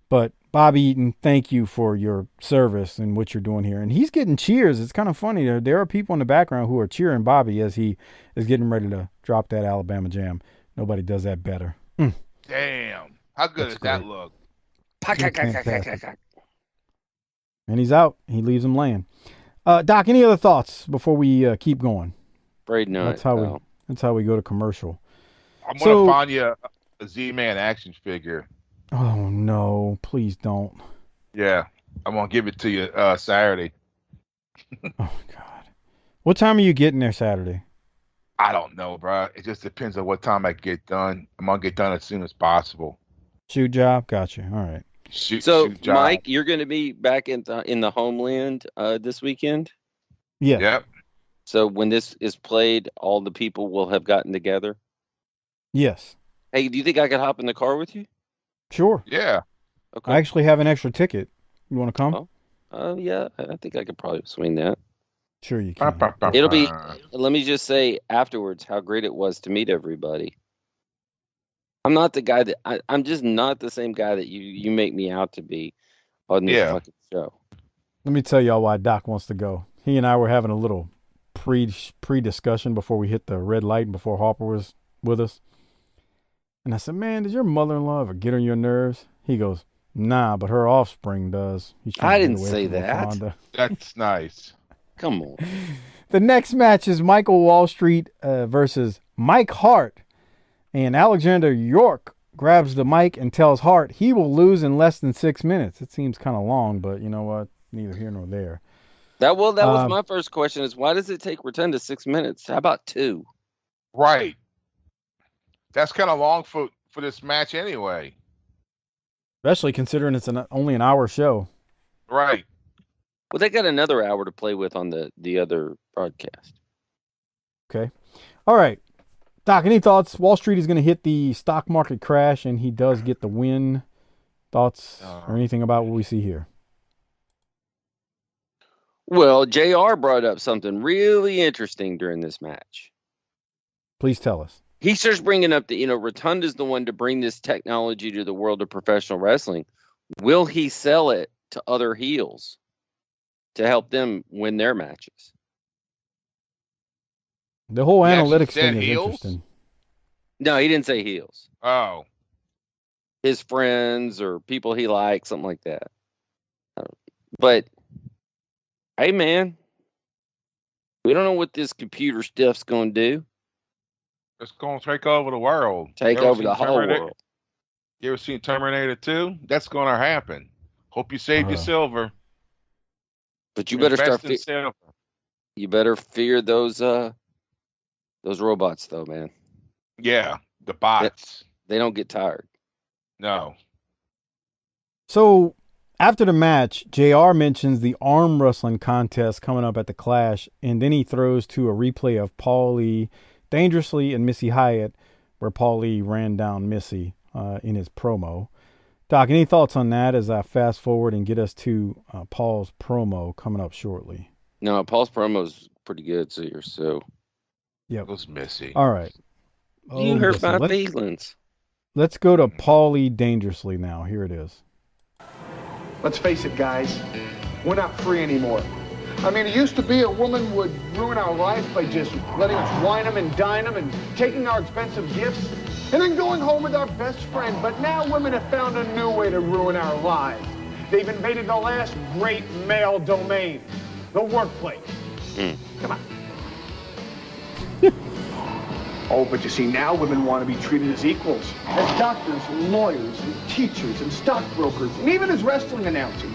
But Bobby Eaton, thank you for your service and what you're doing here. And he's getting cheers. It's kind of funny. There are people in the background who are cheering Bobby as he is getting ready to drop that Alabama Jam. Nobody does that better. Damn. How good That's does that great. look? Fantastic. And he's out. He leaves him laying. Doc, any other thoughts before we keep going? Afraid not. That's how we go to commercial. I'm So- gonna find you a Z-Man action figure. Oh no, please don't. Yeah, I'm gonna give it to you Saturday. Oh God. What time are you getting there Saturday? I don't know, bro. It just depends on what time I get done. I'm gonna get done as soon as possible. Shoot job? Gotcha. All right. Shoot job. Mike, you're going to be back in the homeland this weekend. Yeah. Yep. So when this is played, all the people will have gotten together. Yes. Hey, do you think I could hop in the car with you? Sure. Yeah. Okay. I actually have an extra ticket. You want to come? Oh. Yeah, I think I could probably swing that. Sure you can. It'll be. Let me just say afterwards how great it was to meet everybody. I'm not the guy that I'm just not the same guy that you make me out to be on this fucking show. Let me tell y'all why Doc wants to go. He and I were having a little pre-discussion before we hit the red light and before Harper was with us. And I said, man, does your mother-in-law ever get on your nerves? He goes, nah, but her offspring does. He's trying I to get didn't away say from that. LaFonda. That's nice. Come on. The next match is Michael Wall Street versus Mike Hart. And Alexander York grabs the mic and tells Hart he will lose in less than 6 minutes. It seems kind of long, but you know what? Neither here nor there. That was my first question is why does it take Rotunda 6 minutes? How about 2? Right. That's kind of long for this match anyway. Especially considering it's only an hour show. Right. Well, they got another hour to play with on the other broadcast. Okay. All right. Doc, any thoughts? Wall Street is going to hit the stock market crash, and he does get the win. Thoughts or anything about what we see here? Well, JR brought up something really interesting during this match. Please tell us. He starts bringing up that, Rotunda's the one to bring this technology to the world of professional wrestling. Will he sell it to other heels to help them win their matches? The whole He actually analytics said thing is heels? interesting. No, he didn't say heels. Oh. His friends or people he likes, something like that. But, hey, man, we don't know what this computer stuff's going to do. It's going to take over the world. Take You ever over the seen whole Terminator? world. You ever seen Terminator 2? That's going to happen. Hope you save your silver. But you better Invest start. in silver. You better fear those robots, though, man. Yeah, the bots. They don't get tired. No. So after the match, JR mentions the arm wrestling contest coming up at the Clash, and then he throws to a replay of Paulie Dangerously and Missy Hyatt, where Paulie ran down Missy in his promo. Doc, any thoughts on that as I fast forward and get us to Paul's promo coming up shortly? No, Paul's promo's pretty good, so. Yep. It was Missy. All right. You hurt listen, my feelings. Let's go to Paulie Dangerously now. Here it is. Let's face it, guys. We're not free anymore. I mean, it used to be a woman would ruin our life by just letting us wine them and dine them and taking our expensive gifts and then going home with our best friend. But now women have found a new way to ruin our lives. They've invaded the last great male domain, the workplace. Come on. Oh, but you see, now women want to be treated as equals, as doctors and lawyers and teachers and stockbrokers and even as wrestling announcers.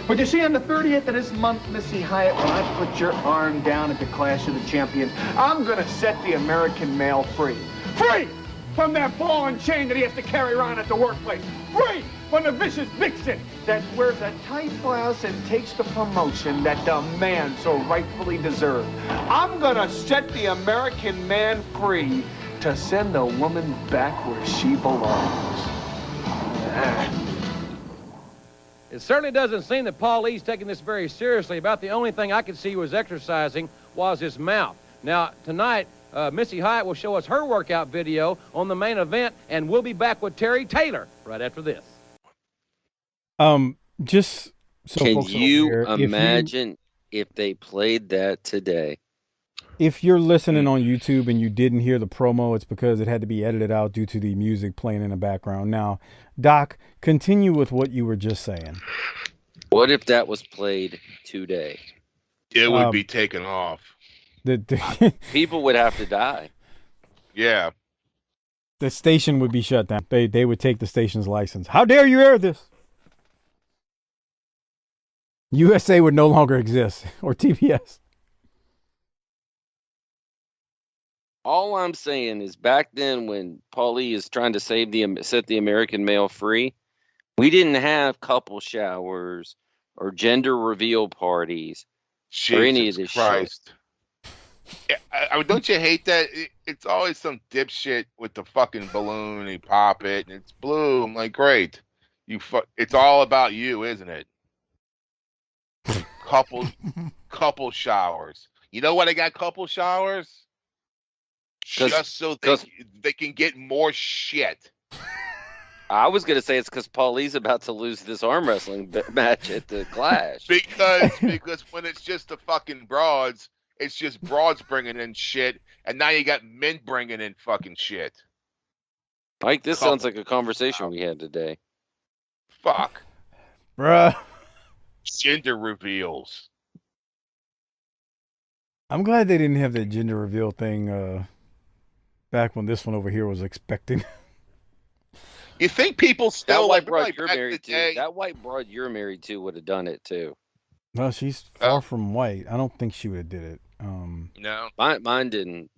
But you see, on the 30th of this month, Missy Hyatt, when I put your arm down at the Clash of the Champions, I'm going to set the American male free. Free from that ball and chain that he has to carry around at the workplace. Free from the vicious vixen that wears a tight blouse and takes the promotion that the man so rightfully deserves. I'm going to set the American man free to send the woman back where she belongs. It certainly doesn't seem that Paul Lee's taking this very seriously. About the only thing I could see he was exercising was his mouth. Now, tonight, Missy Hyatt will show us her workout video on the main event, and we'll be back with Terry Taylor right after this. Just so Can folks you are aware, imagine if they played that today? If you're listening on YouTube and you didn't hear the promo, it's because it had to be edited out due to the music playing in the background. Now, Doc, continue with what you were just saying. What if that was played today? It would be taken off. People would have to die. Yeah. The station would be shut down. They would take the station's license. How dare you air this? USA would no longer exist, or TBS. All I'm saying is back then when Paulie is trying to set the American male free, we didn't have couple showers or gender reveal parties or any of this Christ. shit. I mean, don't you hate that? It's always some dipshit with the fucking balloon and you pop it and it's blue. I'm like, great. It's all about you, isn't it? Couple showers. You know why they got couple showers? Just so they can get more shit. I was going to say it's because Paulie's about to lose this arm wrestling match at the Clash. because when it's just the fucking broads, it's just broads bringing in shit, and now you got men bringing in fucking shit. Mike, this sounds like a conversation we had today. Fuck. Bruh. Gender reveals. I'm glad they didn't have that gender reveal thing back when this one over here was expecting. You think people still that white broad like you're married to? That white broad you're married to would have done it too. No, she's far from white. I don't think she would have did it. No, mine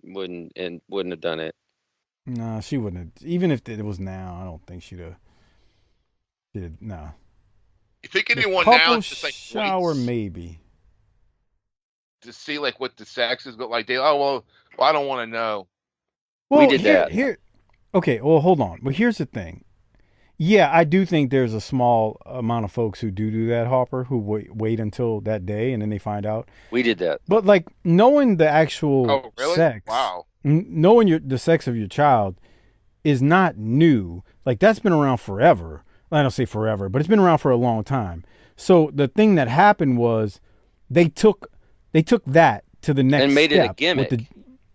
wouldn't have done it. No, she wouldn't have. Even if it was now, I don't think she'd have. No. You think anyone the now is just like shower waits maybe to see like what the sex is like? Well, I don't want to know. Well, we did that. Here, okay. Well, hold on. But here's the thing. Yeah, I do think there's a small amount of folks who do that, Harper, who wait until that day and then they find out. We did that. But like knowing the actual sex, wow, knowing the sex of your child is not new. Like that's been around forever. I don't say forever, but it's been around for a long time. So the thing that happened was they took that to the next and made step it a gimmick.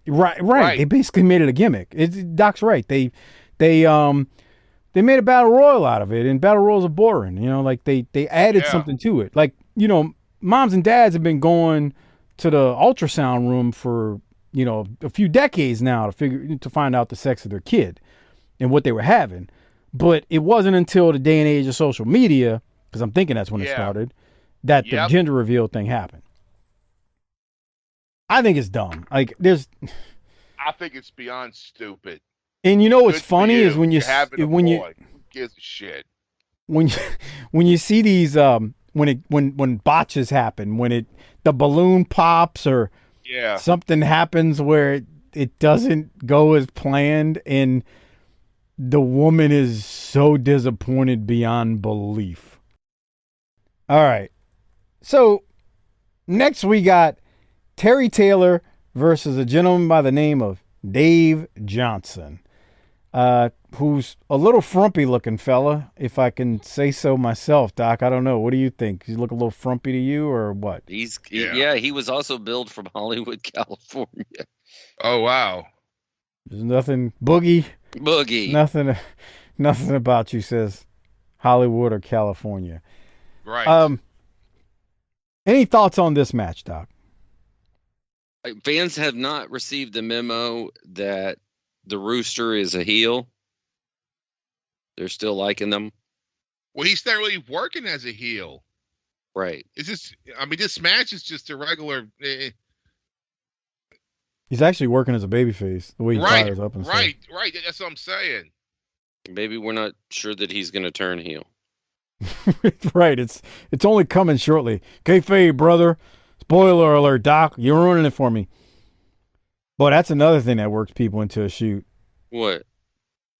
Right. They basically made it a gimmick. Doc's right. They made a battle royal out of it, and battle royals are boring. You know, like they added something to it. Like, you know, moms and dads have been going to the ultrasound room for, you know, a few decades now to find out the sex of their kid and what they were having. But it wasn't until the day and age of social media, because I'm thinking that's when it started, that the gender reveal thing happened. I think it's dumb. Like I think it's beyond stupid. And you know what's funny is when Who gives a shit? When you see these when botches happen, when the balloon pops or something happens where it doesn't go as planned and the woman is so disappointed beyond belief. All right. So next we got Terry Taylor versus a gentleman by the name of Dave Johnson. who's a little frumpy looking fella, if I can say so myself, Doc. I don't know. What do you think? Does he look a little frumpy to you or what? He was also billed from Hollywood, California. Oh wow. There's nothing Boogie. Nothing about you says Hollywood or California. Right. Any thoughts on this match, Doc? Fans have not received the memo that the Rooster is a heel. They're still liking them. Well, he's not really working as a heel. Right. This match is just a regular. He's actually working as a babyface. The way he fires up and stuff. Right. That's what I'm saying. Maybe we're not sure that he's going to turn heel. Right. It's only coming shortly. Kayfabe, brother. Spoiler alert, Doc. You're ruining it for me. But that's another thing that works people into a shoot. What?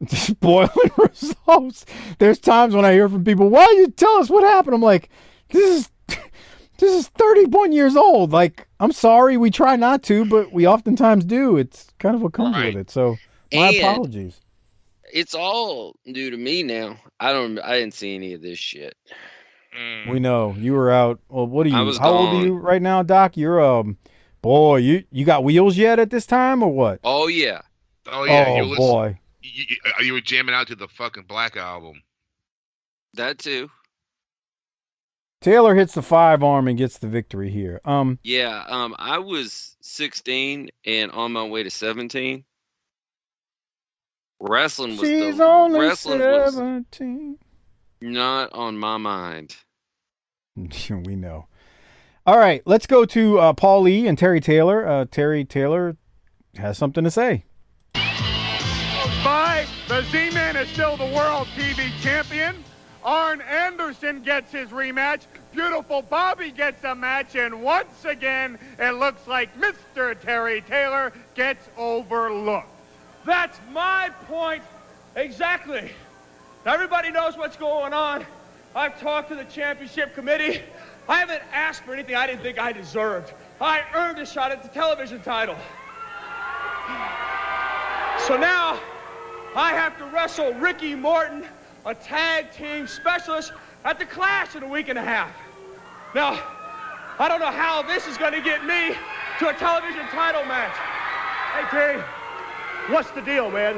Spoiling results. There's times when I hear from people, why don't you tell us what happened? I'm like, this is 31 years old. Like, I'm sorry, we try not to, but we oftentimes do. It's kind of what comes with it. So my apologies. It's all new to me now. I didn't see any of this shit. We know you were out. Well, what are you? How gone. old are you right now, Doc? You're boy. You got wheels yet at this time or what? Oh yeah. Oh boy. You were jamming out to the fucking Black Album. That too. Taylor hits the 5-arm and gets the victory here. I was 16 and on my way to 17. Wrestling was only 17. Not on my mind. We know. All right, let's go to Paul Lee and Terry Taylor. Terry Taylor has something to say. The Z-Man is still the world TV champion. Arn Anderson gets his rematch. Beautiful Bobby gets a match. And once again, it looks like Mr. Terry Taylor gets overlooked. That's my point exactly. Everybody knows what's going on. I've talked to the championship committee. I haven't asked for anything I didn't think I deserved. I earned a shot at the television title. So now I have to wrestle Ricky Morton, a tag team specialist, at the Clash in a week and a half. Now, I don't know how this is going to get me to a television title match. Hey, Terry, what's the deal, man?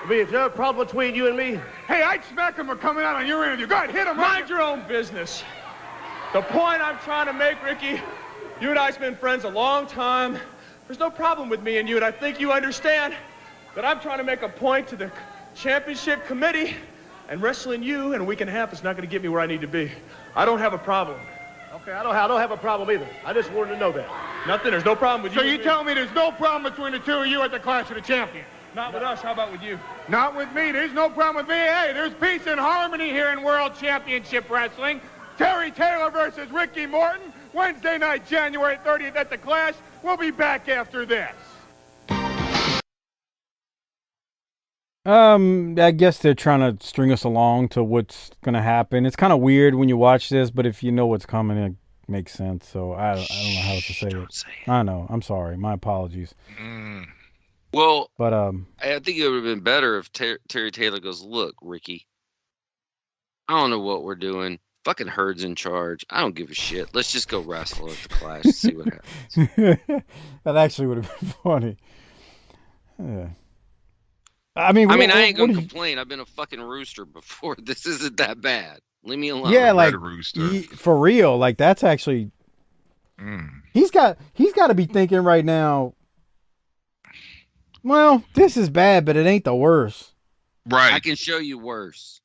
I mean, is there a problem between you and me? Hey, I'd smack him for coming out on your interview. Go ahead, hit him. Mind your own business. The point I'm trying to make, Ricky, you and I's been friends a long time. There's no problem with me and you, and I think you understand that I'm trying to make a point to the championship committee, and wrestling you in a week and a half is not going to get me where I need to be. I don't have a problem. Okay, I don't have a problem either. I just wanted to know that. Nothing, there's no problem with you. So you tell me there's no problem between the two of you at the Clash of the Champions? Not with us, how about with you? Not with me, there's no problem with me. Hey, there's peace and harmony here in World Championship Wrestling. Terry Taylor versus Ricky Morton, Wednesday night, January 30th at the Clash. We'll be back after this. I guess they're trying to string us along to what's going to happen. It's kind of weird when you watch this, but if you know what's coming, it makes sense. So I don't know how else to say it. I know. I'm sorry. My apologies. Well, but I think it would have been better if Terry Taylor goes, look, Ricky, I don't know what we're doing. Fucking Herd's in charge. I don't give a shit. Let's just go wrestle at the Clash and see what happens. That actually would have been funny. Yeah. I ain't gonna complain. I've been a fucking rooster before. This isn't that bad. Leave me alone. Yeah, like rooster. For real. Like that's actually. He's got to be thinking right now. Well, this is bad, but it ain't the worst. Right. I can show you worse.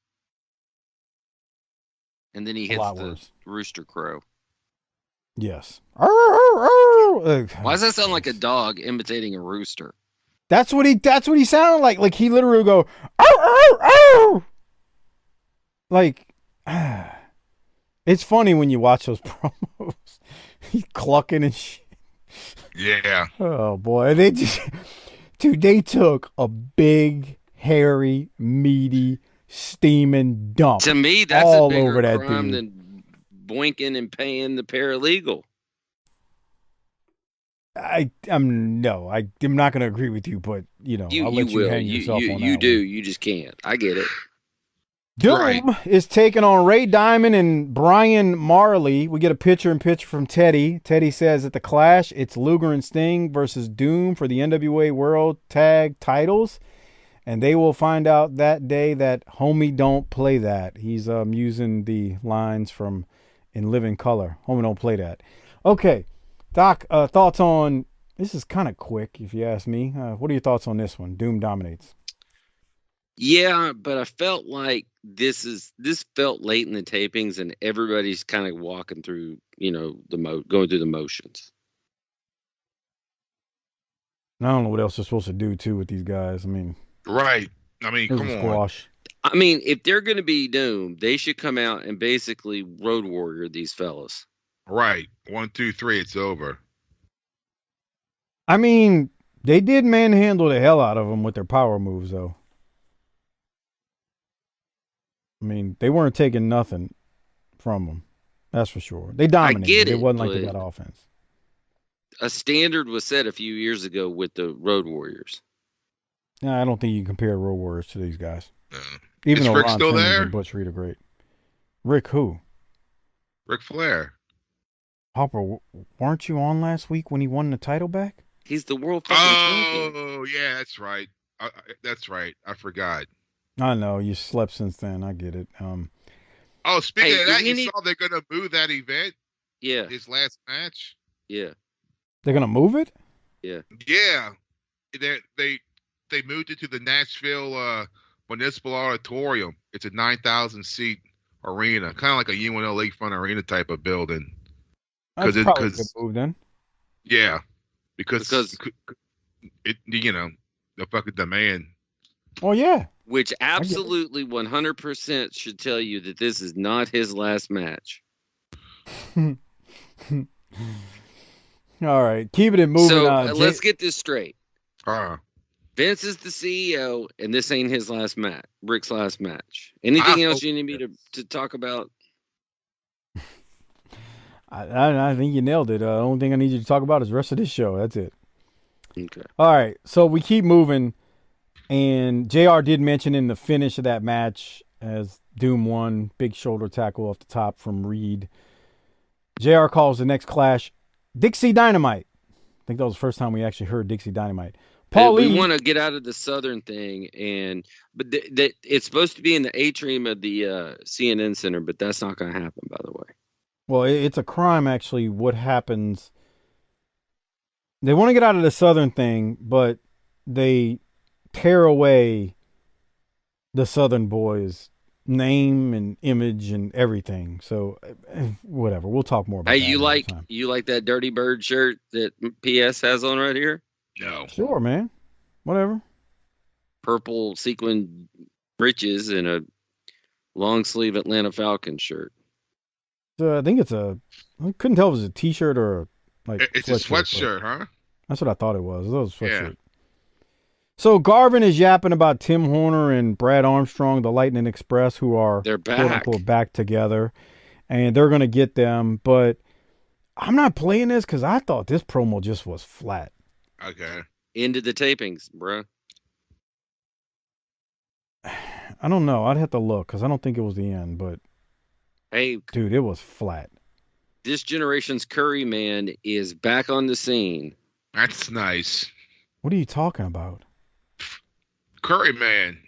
And then he hits the rooster crow. Yes. Why does that sound like a dog imitating a rooster? That's what he sounded like. Like he literally go, "Ow, ow, ow." Like, it's funny when you watch those promos. He's clucking and shit. Yeah. Oh boy, they took a big, hairy, meaty, steaming dump. To me, that's all a bigger over that crime dude. than boinking and paying the paralegal. I'm not going to agree with you, but I'll let you hang yourself on that You do. one. You just can't. I get it. Doom is taking on Ray Diamond and Brian Marley. We get a picture-in-picture from Teddy. Teddy says at the Clash, it's Luger and Sting versus Doom for the NWA World Tag titles. And they will find out that day that homie don't play that. He's using the lines from In Living Color. Homie don't play that. Okay, Doc, thoughts on... This is kind of quick, if you ask me. What are your thoughts on this one? Doom dominates. Yeah, but I felt like this felt late in the tapings, and everybody's kind of walking through, going through the motions. I don't know what else they're supposed to do too with these guys. I mean, right? I mean, come on. Squash. I mean, if they're going to be Doom, they should come out and basically road warrior these fellas. Right. 1, 2, 3. It's over. I mean, they did manhandle the hell out of them with their power moves, though. I mean, they weren't taking nothing from them. That's for sure. They dominated. It wasn't like they got offense. A standard was set a few years ago with the Road Warriors. I don't think you can compare Road Warriors to these guys. Even Is though Rick Ron still Simmons there? and Butch Reed are great. Rick who? Ric Flair. Harper, weren't you on last week when he won the title back? He's the world fucking champion. Oh, yeah, that's right. That's right. I forgot. I know. You slept since then. I get it. Oh, speaking of that, you saw they're going to move that event? Yeah. His last match? Yeah. They're going to move it? Yeah. Yeah. They moved it to the Nashville Municipal Auditorium. It's a 9,000-seat arena, kind of like a UNO Lakefront Arena type of building. That's probably a good move then. Yeah. Because it, the fucking demand. Oh, yeah. Which absolutely 100% should tell you that this is not his last match. All right. Keeping it moving on. Let's get this straight. Uh-huh. Vince is the CEO, and this ain't his last match. Rick's last match. Anything else you need me to talk about? I think you nailed it. The only thing I need you to talk about is the rest of this show. That's it. Okay. All right. So we keep moving. And JR did mention in the finish of that match as Doom won, big shoulder tackle off the top from Reed. JR calls the next clash Dixie Dynamite. I think that was the first time we actually heard Dixie Dynamite. Paul Lee. We want to get out of the Southern thing, but it's supposed to be in the atrium of the CNN Center, but that's not going to happen, by the way. Well, it's a crime, actually, what happens. They want to get out of the Southern thing, but they tear away the Southern Boys' name and image and everything. So, whatever. We'll talk more about that. Hey, you like that Dirty Bird shirt that PS has on right here? No. Sure, man. Whatever. Purple sequin breeches and a long sleeve Atlanta Falcons shirt. I think I couldn't tell if it was a t-shirt or it's a sweatshirt, huh? That's what I thought it was. It was a sweatshirt. Yeah. So Garvin is yapping about Tim Horner and Brad Armstrong, the Lightning Express, who are they're back. Quote unquote, back together, and they're going to get them. But I'm not playing this because I thought this promo just was flat. Okay. Into the tapings, bro. I don't know. I'd have to look because I don't think it was the end. But hey, dude, it was flat. This generation's Curry Man is back on the scene. That's nice. What are you talking about? Curry Man.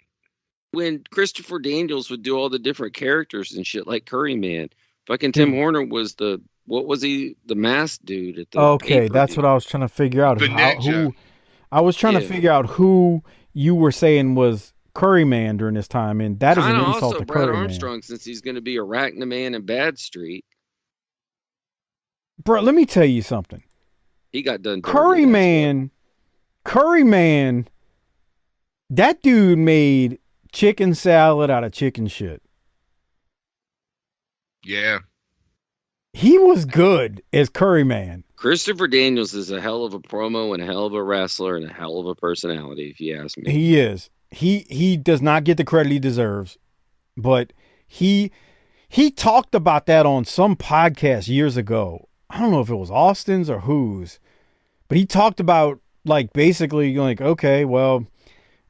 When Christopher Daniels would do all the different characters and shit like Curry Man, fucking Tim Horner was the masked dude at the Okay, that's what I was trying to figure out. I was trying to figure out who you were saying was Curry Man during this time, and that is an insult also to Brad Curry Armstrong, Man. since he's going to be Arachnaman in Bad Street. Bro, let me tell you something. He got done. Curry Man, that dude made chicken salad out of chicken shit. Yeah. He was good as Curry Man. Christopher Daniels is a hell of a promo and a hell of a wrestler and a hell of a personality, if you ask me. He is. He does not get the credit he deserves, but he talked about that on some podcast years ago. I don't know if it was Austin's or whose, But he talked about like basically like, okay, well,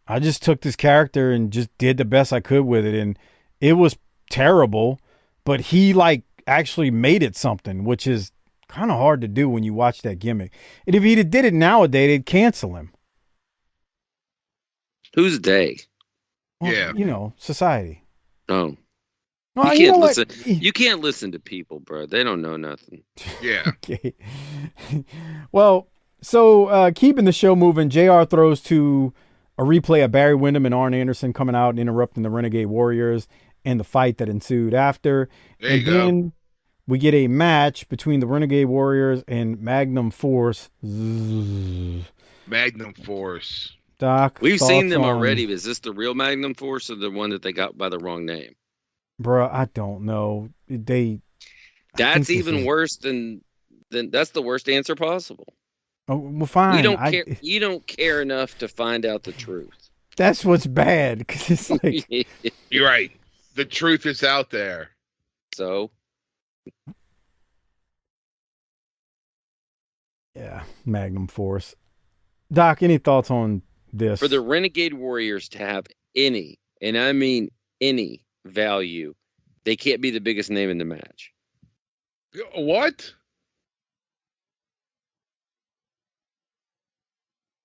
I just took this character and just did the best I could with it, and it was terrible, but he like actually made it something, which is kind of hard to do when you watch that gimmick. And if he did it nowadays, they'd cancel him. Who's they? Well, Yeah. you know, society. Oh, Well, you know can't what? listen. You can't listen to people, bro. They don't know nothing. Yeah. Okay. Well, so keeping the show moving, JR throws to a replay of Barry Windham and Arn Anderson coming out and interrupting the Renegade Warriors and the fight that ensued after. There you go. Then we get a match between the Renegade Warriors and Magnum Force. Magnum Force. Doc, We've seen thoughts them on- already. Is this the real Magnum Force or the one that they got by the wrong name? Bruh, I don't know. That's even worse than that's the worst answer possible. Oh, well, fine. You don't care. You don't care enough to find out the truth. That's what's bad, because it's like, You're right. The truth is out there. So yeah, Magnum Force. Doc, any thoughts on this? for the Renegade Warriors to have any, and I mean any value, they can't be the biggest name in the match. What?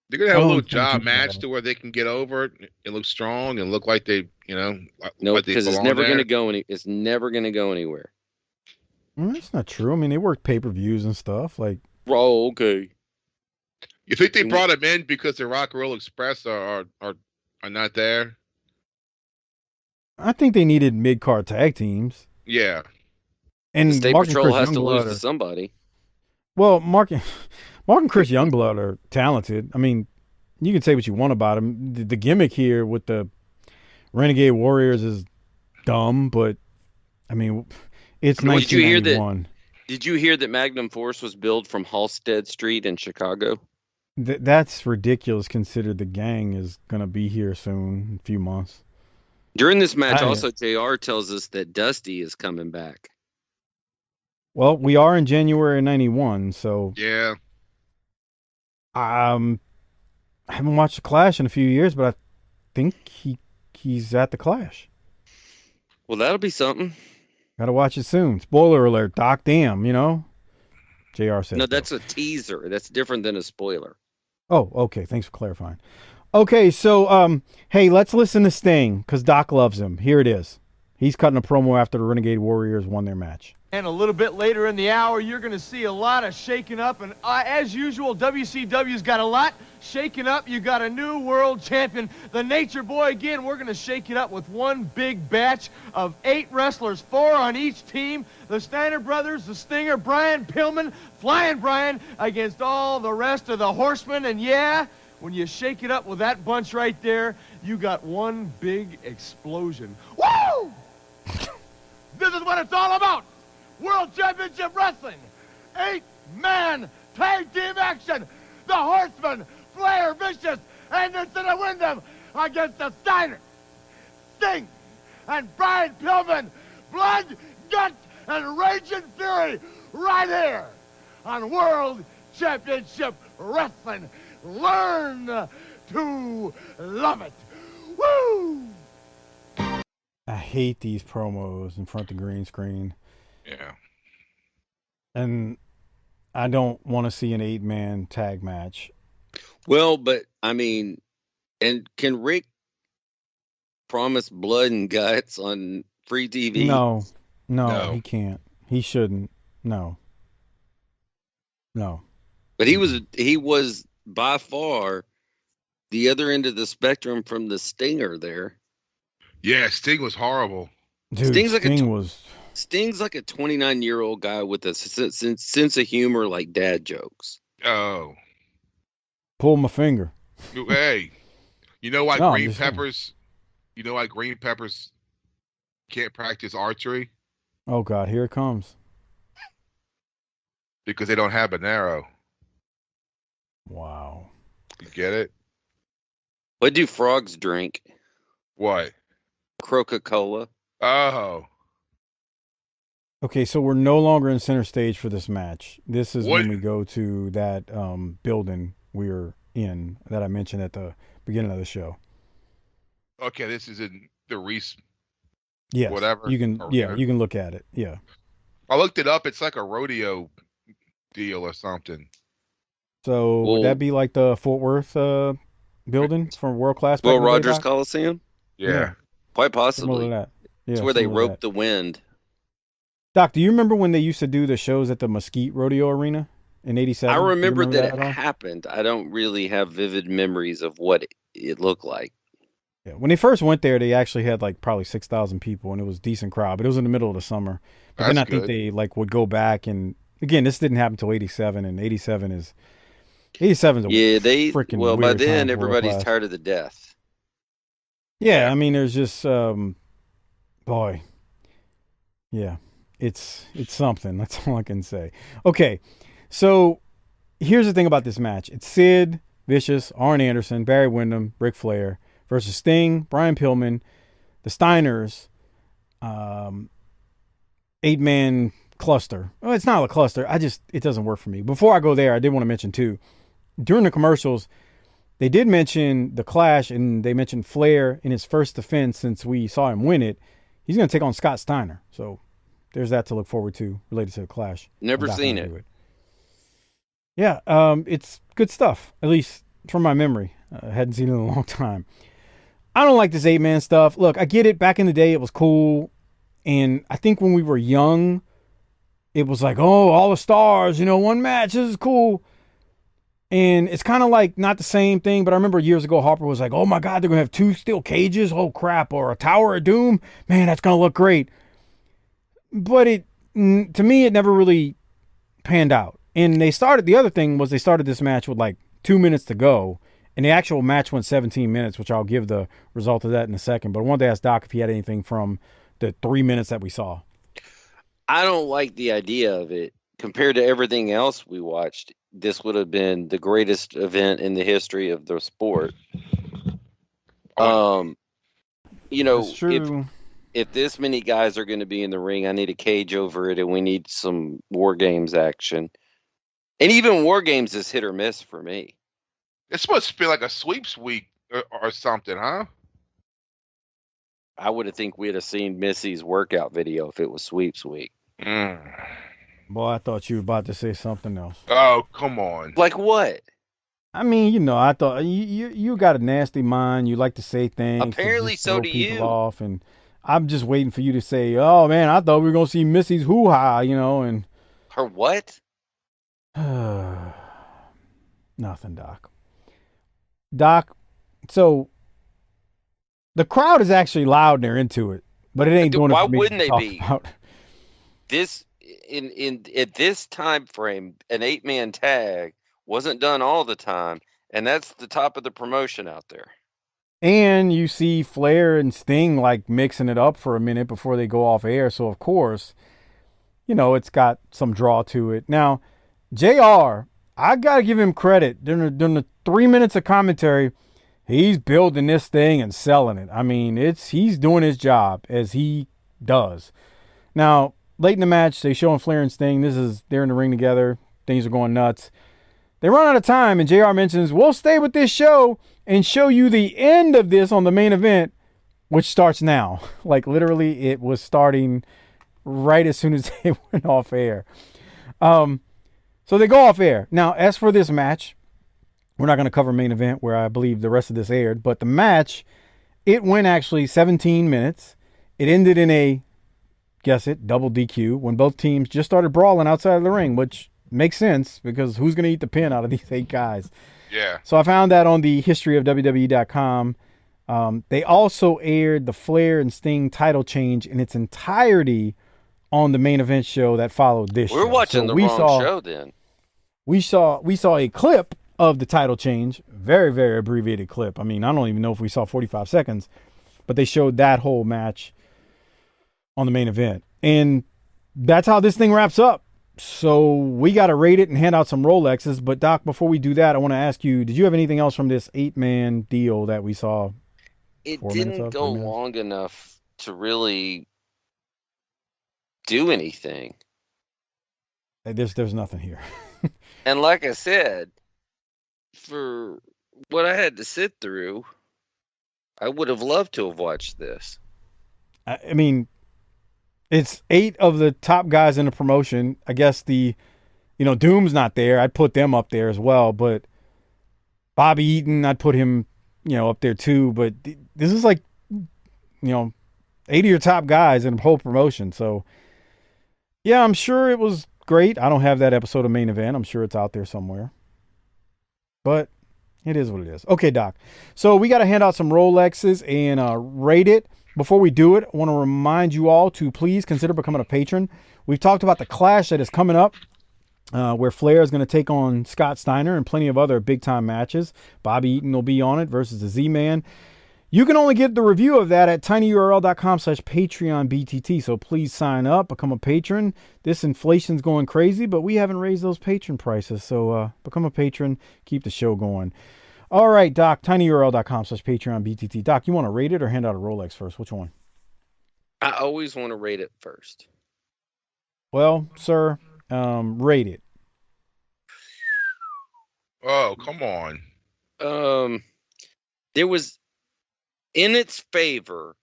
They're gonna have a little job match to where they can get over it and look strong and look like they, No, like they because it's belong never there. going to go any. It's never going to go anywhere. That's not true. I mean, they work pay-per-views and stuff. Like, Oh, okay. You think they brought him in because the Rock and Roll Express are not there? I think they needed mid-card tag teams. Yeah. And The State Mark and Patrol Chris has to lose Youngblood to are- somebody. Well, Mark and Chris Youngblood are talented. I mean, you can say what you want about them. The gimmick here with the Renegade Warriors is dumb, but I mean, it's Well, did you hear that- 1991. Did you hear that Magnum Force was built from Halstead Street in Chicago? That's ridiculous, considered the gang is going to be here soon, in a few months. During this match, I- also JR tells us that Dusty is coming back. Well, we are in January 91, so Yeah. I haven't watched the Clash in a few years, but I think he's at the Clash. Well, that'll be something. Got to watch it soon. Spoiler alert, Doc. Damn, you know. JR said. No, that's a teaser. That's different than a spoiler. Oh, okay. Thanks for clarifying. Okay, so hey, let's listen to Sting because Doc loves him. Here it is. He's cutting a promo after the Renegade Warriors won their match. And a little bit later in the hour, you're going to see a lot of shaking up. And as usual, WCW's got a lot shaking up. You got a new world champion, the Nature Boy. Again, we're going to shake it up with one big batch of 8 wrestlers, 4 on each team. The Steiner brothers, the Stinger, Brian Pillman, Flying Brian, against all the rest of the horsemen. And yeah, when you shake it up with that bunch right there, you got one big explosion. Woo! This is what it's all about. World Championship Wrestling. 8-man tag team action. The Horsemen, Flair, Vicious, Anderson, and Windham against the Steiners, Sting, and Brian Pillman. Blood, guts, and raging fury right here on World Championship Wrestling. Learn to love it. Woo! I hate these promos in front of the green screen. Yeah. And I don't want to see an 8-man tag match. Well, but I mean, and can Rick promise blood and guts on free TV? No, he can't. He shouldn't. No. But he was by far the other end of the spectrum from the Stinger there. Yeah, Sting was horrible. Dude, Sting's like Sting was... Sting's like a 29-year-old guy with a sense of humor like dad jokes. Oh. Pull my finger. Hey. You know why No, I'm Green just saying. Peppers can't practice archery? Oh, God, here it comes. Because they don't have an arrow. Wow. You get it? What do frogs drink? What? Coca-Cola. Oh. Okay, so we're no longer in center stage for this match. This is What? when we go to that building we're in that I mentioned at the beginning of the show. Okay, this is in the Reese. Yes, Whatever. you can. Yeah, Arena. you can look at it. Yeah. I looked it up. It's like a rodeo deal or something. So would Well- that be like the Fort Worth building from World Class? back Will in the day, Rogers Doc? Coliseum? Yeah. Quite Similar possibly. to that. Yeah, It's where they similar to rope that. the wind. Doc, do you remember when they used to do the shows at the Mesquite Rodeo Arena in '87? I Do you remember that at it all? happened. I don't really have vivid memories of what it looked like. Yeah. When they first went there, they actually had like probably 6,000 people, and it was a decent crowd. But it was in the middle of the summer. But then I That's think good. they like would go back, and again, this didn't happen until '87, and '87 is a Yeah, they freaking well by weird time then for World everybody's Class. tired of the death. Yeah, I mean, there's just boy, yeah, it's something. That's all I can say. Okay, so here's the thing about this match: it's Sid Vicious, Arn Anderson, Barry Windham, Ric Flair versus Sting, Brian Pillman, the Steiners, 8-man cluster. Well, it's not a cluster. It doesn't work for me. Before I go there, I did want to mention too, during the commercials, they did mention the Clash, and they mentioned Flair in his first defense since we saw him win it. He's going to take on Scott Steiner. So there's that to look forward to related to the Clash. Never I'm not seen gonna it. do Yeah, it's good stuff, at least from my memory. I hadn't seen it in a long time. I don't like this 8-man stuff. Look, I get it. Back in the day, it was cool. And I think when we were young, it was like, oh, all the stars, one match, this is cool. And it's kind of like not the same thing, but I remember years ago, Harper was like, oh my God, they're going to have 2 steel cages. Oh crap. Or a Tower of Doom. Man, that's going to look great. But to me, it never really panned out. And the other thing was they started this match with like 2 minutes to go. And the actual match went 17 minutes, which I'll give the result of that in a second. But I wanted to ask Doc if he had anything from the 3 minutes that we saw. I don't like the idea of it. Compared to everything else we watched, this would have been the greatest event in the history of the sport. That's If true. if this many guys are going to be in the ring, I need a cage over it, and we need some War Games action. And even War Games is hit or miss for me. It's supposed to be like a sweeps week or something, huh? I would have think we'd have seen Missy's workout video if it was sweeps week. Boy, I thought you were about to say something else. Oh, come on. Like what? I mean, I thought you got a nasty mind. You like to say things. to Apparently just so throw do people you. off, and I'm just waiting for you to say, "Oh man, I thought we were gonna see Missy's hoo-ha," and Her what? nothing, Doc. Doc, so the crowd is actually loud and they're into it, but it ain't doing it Why for me to wouldn't they talk be? about. This in at this time frame, an 8-man tag wasn't done all the time, and that's the top of the promotion out there. And you see Flair and Sting like mixing it up for a minute before they go off air. So of course, it's got some draw to it. Now, JR, I gotta give him credit. During the 3 minutes of commentary, he's building this thing and selling it. I mean, he's doing his job as he does. Now, late in the match, they showing Flair and Sting. They're in the ring together. Things are going nuts. They run out of time, and JR mentions, we'll stay with this show and show you the end of this on the main event, which starts now. Like, literally, it was starting right as soon as they went off air. So they go off air. Now, as for this match, we're not going to cover main event where I believe the rest of this aired, but the match, it went actually 17 minutes. It ended in a, guess it, double DQ when both teams just started brawling outside of the ring, which makes sense because who's going to eat the pin out of these 8 guys? Yeah. So I found that on the history of WWE.com. They also aired the Flair and Sting title change in its entirety on the main event show that followed this show. We're watching the wrong show then. We saw a clip of the title change, very, very abbreviated clip. I mean, I don't even know if we saw 45 seconds, but they showed that whole match on the main event. And that's how this thing wraps up. So we got to rate it and hand out some Rolexes. But Doc, before we do that, I want to ask you, did you have anything else from this 8-man deal that we saw? It 4 minutes didn't of, go 3 minutes? long enough to really do anything. There's nothing here. And like I said, for what I had to sit through, I would have loved to have watched this. I mean, it's 8 of the top guys in the promotion. I guess Doom's not there. I'd put them up there as well, but Bobby Eaton, I'd put him, up there too. But this is like, 8 of your top guys in the whole promotion. So, yeah, I'm sure it was great. I don't have that episode of Main Event. I'm sure it's out there somewhere. But it is what it is. Okay, Doc. So we got to hand out some Rolexes and rate it. Before we do it, I want to remind you all to please consider becoming a patron. We've talked about the clash that is coming up, where Flair is going to take on Scott Steiner and plenty of other big-time matches. Bobby Eaton will be on it versus the Z-Man. You can only get the review of that at tinyurl.com/PatreonBTT. So please sign up, become a patron. This inflation's going crazy, but we haven't raised those patron prices. So become a patron, keep the show going. All right, Doc, tinyurl.com/PatreonBTT. Doc, you want to rate it or hand out a Rolex first? Which one? I always want to rate it first. Well, sir, rate it. Oh, come on. There was, in its favor,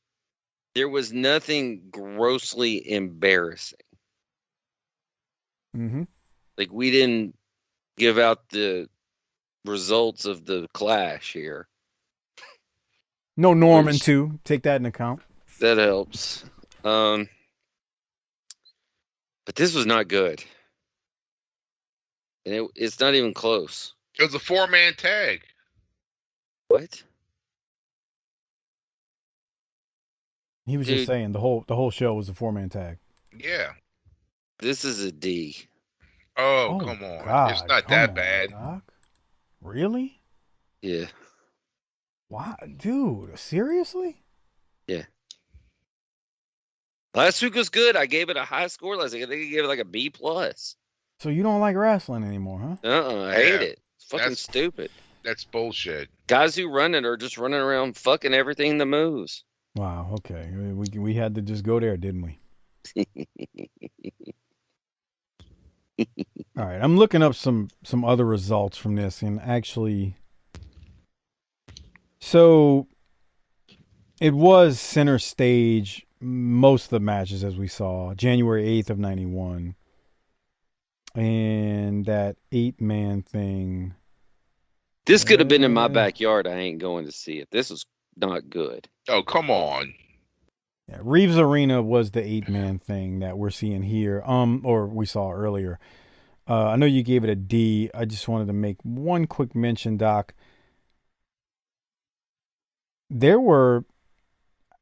there was nothing grossly embarrassing. Mm-hmm. Like, we didn't give out the results of the clash here. No Norman, too. Take that into account. That helps. But this was not good. And it's not even close. It was a 4-man tag. What? He was just saying the whole show was a 4-man tag. Yeah. This is a D. Oh, come on. God, it's not that bad. Doc. Really? Yeah. Wow, dude, seriously? Yeah. Last week was good. I gave it a high score. I think I gave it like a B+. So you don't like wrestling anymore, huh? I hate it. It's fucking stupid. That's bullshit. Guys who run it are just running around fucking everything that moves. Wow, okay. We had to just go there, didn't we? All right, I'm looking up some other results from this, and actually, so it was center stage most of the matches, as we saw, January 8th of 91, and that 8-man thing. This could have been in my backyard. I ain't going to see it. This was not good. Oh, come on. Yeah, Reeves Arena was the 8-man thing that we're seeing here, or we saw earlier. I know you gave it a D. I just wanted to make one quick mention, Doc. There were,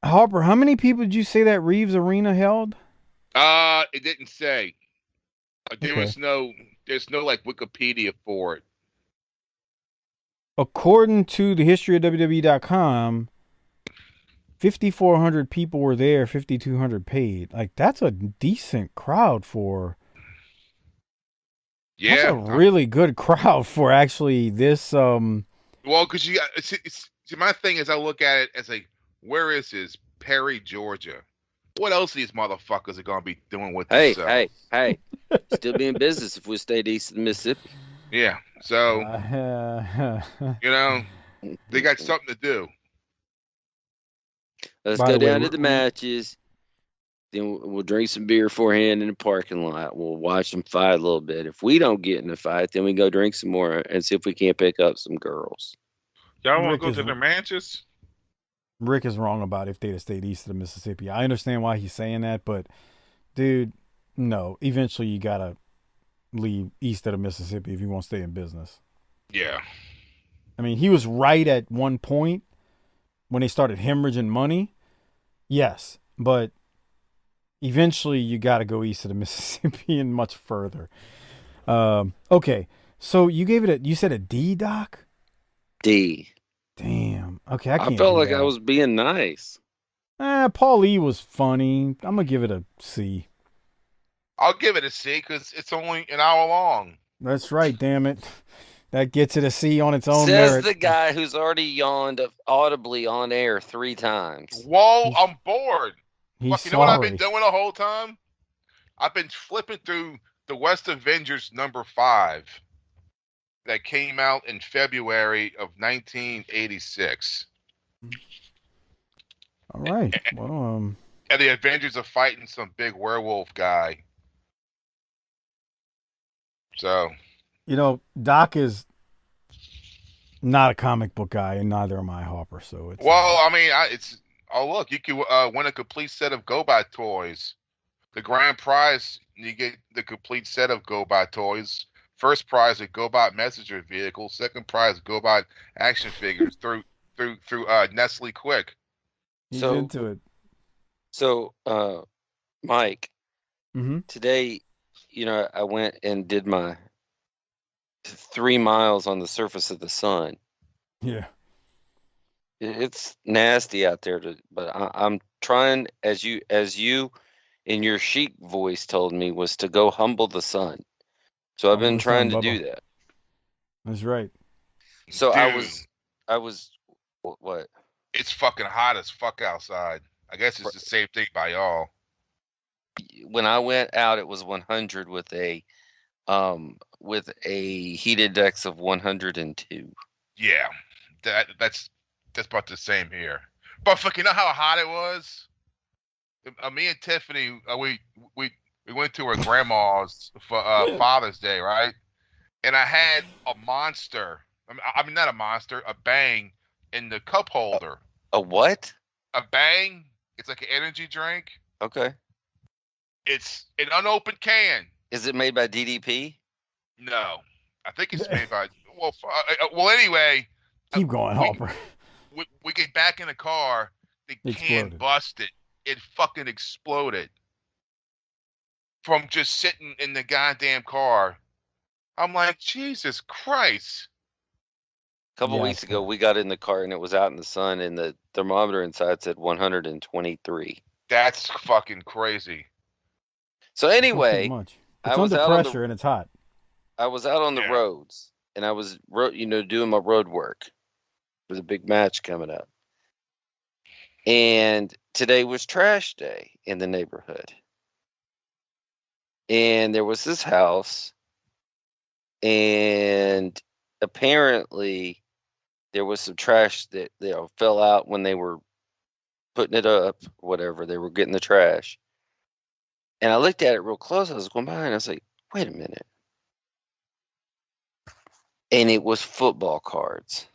Harper, how many people did you say that Reeves Arena held? It didn't say. There's no like Wikipedia for it. According to the history of WWE.com, 5,400 people were there, 5,200 paid. Like, that's a decent crowd for. Yeah, that's a really good crowd for actually this. Well, because you got see, my thing is, I look at it as like, where is this? Perry, Georgia. What else these motherfuckers are gonna be doing with this? Hey! Still be in business if we stayed east of the Mississippi. Yeah, so they got something to do. Let's go down to the matches. Then we'll drink some beer beforehand in the parking lot. We'll watch them fight a little bit. If we don't get in the fight, then we go drink some more and see if we can't pick up some girls. Y'all want to go to the matches? Rick is wrong about if they'd have stayed east of the Mississippi. I understand why he's saying that, but, dude, no. Eventually, you got to leave east of the Mississippi if you want to stay in business. Yeah. I mean, he was right at one point when they started hemorrhaging money. Yes, but eventually you got to go east of the Mississippi and much further. Okay, so you gave it you said a D, Doc? D. Damn. Okay, I can't. I felt like I was being nice. Paul Lee was funny. I'm gonna give it a C. I'll give it a C because it's only an hour long. That's right. Damn it. That gets it a C on its own Says merit. the guy who's already yawned audibly on air 3 times. Whoa, I'm bored. He's Fuck, you know what I've been sorry. doing the whole time? I've been flipping through the West Avengers #5 that came out in February of 1986. All right. Well, And the Avengers are fighting some big werewolf guy. So, Doc is not a comic book guy, and neither am I, Harper. So it's look, you can win a complete set of Go-By toys. The grand prize, you get the complete set of Go-By toys. First prize, a Go-By messenger vehicle. Second prize, Go-By action figures through Nestle Quick. he's into it. So, Mike, Mm-hmm. today, I went and did my 3 miles on the surface of the sun. Yeah. It's nasty out there, but I'm trying, as you in your chic voice told me, was to go humble the sun. So I've been trying to do that. That's right. So Dude, I was what? it's fucking hot as fuck outside. I guess it's the same thing by y'all. When I went out, it was 100 with a heat index of 102. Yeah, that's about the same here. But fucking, know how hot it was? Me and Tiffany, we went to her grandma's for Father's Day, right? And I had a monster. I mean, not a monster, a Bang in the cup holder. A what? A Bang. It's like an energy drink. Okay. It's an unopened can. Is it made by DDP? No, I think it's made by. Well, anyway. Keep going, Harper. We get back in the car. The can busted. It fucking exploded from just sitting in the goddamn car. I'm like, Jesus Christ. A couple weeks ago, we got in the car and it was out in the sun, and the thermometer inside said 123. That's fucking crazy. So anyway, it's under pressure and it's hot. I was out on the roads, and I was doing my road work. There's a big match coming up, and today was trash day in the neighborhood, and there was this house, and apparently there was some trash that fell out when they were putting it up, whatever. They were getting the trash. And I looked at it real close. I was going by and I was like, wait a minute. And it was football cards.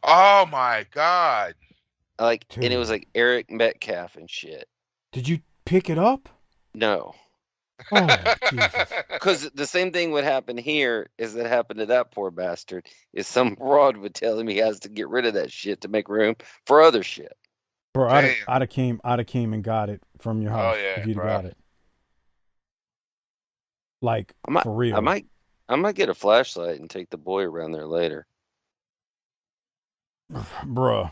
Oh my God. And it was like Eric Metcalf and shit. Did you pick it up? No. Oh, Jesus. Because the same thing would happen here as that happened to that poor bastard. Is some broad would tell him he has to get rid of that shit to make room for other shit. Bro, I'd have came and got it from your house if you'd got it. Like, for real. I might get a flashlight and take the boy around there later. Bruh.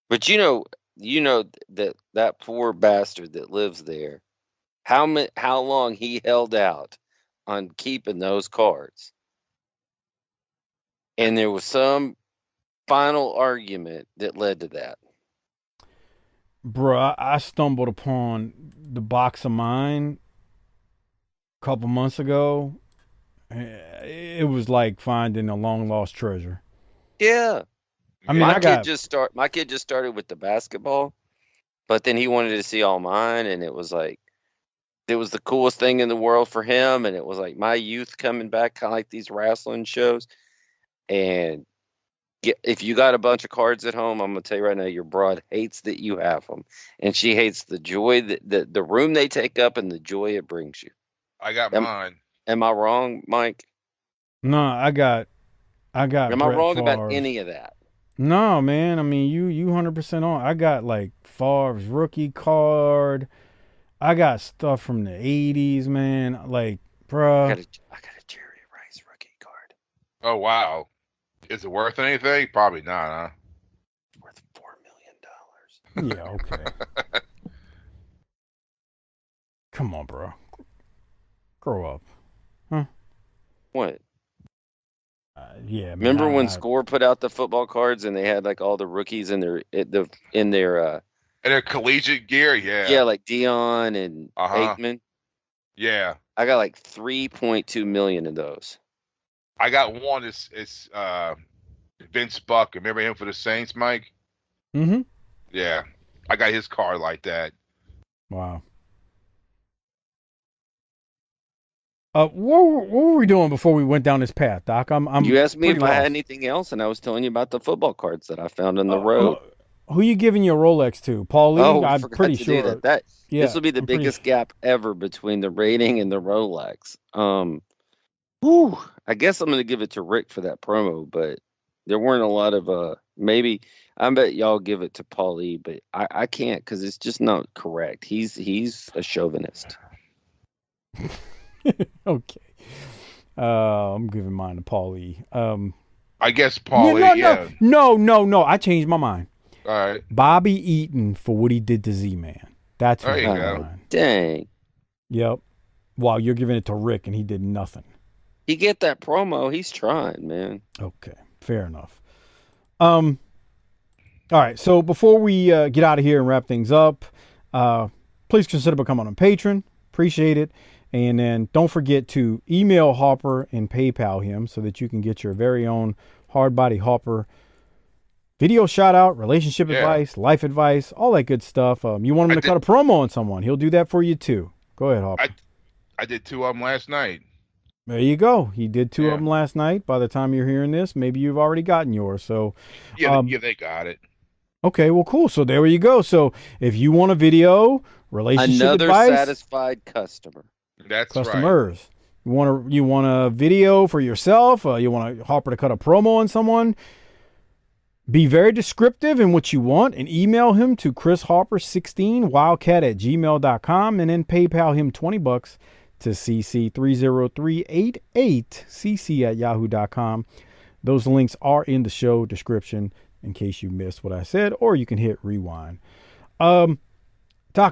But you know that poor bastard that lives there, how long he held out on keeping those cards. And there was some final argument that led to that. Bruh, I stumbled upon the box of mine a couple months ago. It was like finding a long lost treasure. Yeah. I mean, my kid just started with the basketball, but then he wanted to see all mine, and it was like it was the coolest thing in the world for him, and it was like my youth coming back, kind of like these wrestling shows. And if you got a bunch of cards at home, I'm gonna tell you right now, your broad hates that you have them, and she hates the joy that the room they take up and the joy it brings you. I got mine. Am I wrong, Mike? No, I got. Am Brett I wrong Favre's. about any of that? No, man. I mean, you 100% on. I got like Favre's rookie card. I got stuff from the 80s, man. Like, bruh. I got a Jerry Rice rookie card. Oh, wow. Is it worth anything? Probably not, huh? It's worth $4 million. Yeah, okay. Come on, bro. Grow up. Huh? What? Yeah. Remember when Score put out the football cards and they had like all the rookies in their And their collegiate gear, yeah. Yeah, like Dion and Aikman. Yeah. I got like 3.2 million of those. I got one. It's Vince Buck. Remember him for the Saints, Mike? Mm-hmm. Yeah. I got his card like that. Wow. What were we doing before we went down this path, Doc? You asked me if pretty I had lost. anything else, and I was telling you about the football cards that I found on the road. Who you giving your Rolex to? Paul Lee? Oh, I'm forgot pretty to sure. do that. This will be the biggest gap ever between the rating and the Rolex. I guess I'm going to give it to Rick for that promo, but there weren't a lot of maybe. I bet y'all give it to Paulie, but I can't because it's just not correct. He's a chauvinist. Okay. I'm giving mine to Paulie. I guess Paulie. No. I changed my mind. All right. Bobby Eaton for what he did to Z-Man. That's there you go. Mine. Dang. Yep. While you're giving it to Rick and he did nothing. He get that promo. He's trying, man. Okay. Fair enough. All right. So before we get out of here and wrap things up, please consider becoming a patron. Appreciate it. And then don't forget to email Harper and PayPal him so that you can get your very own Hard Body Harper video shout out, relationship advice, life advice, all that good stuff. You want him to cut a promo on someone, he'll do that for you too. Go ahead, Harper. I did 2 of them last night. There you go. He did 2 of them last night. By the time you're hearing this, maybe you've already gotten yours. So yeah, they got it. Okay, well, cool. So there you go. So if you want a video, relationship advice, satisfied customer. That's customers. Right. You want a video for yourself? You want Harper to cut a promo on someone? Be very descriptive in what you want and email him to chrisharper16wildcat@gmail.com and then PayPal him $20 to cc30388cc@yahoo.com. Those links are in the show description in case you missed what I said, or you can hit rewind. Doc,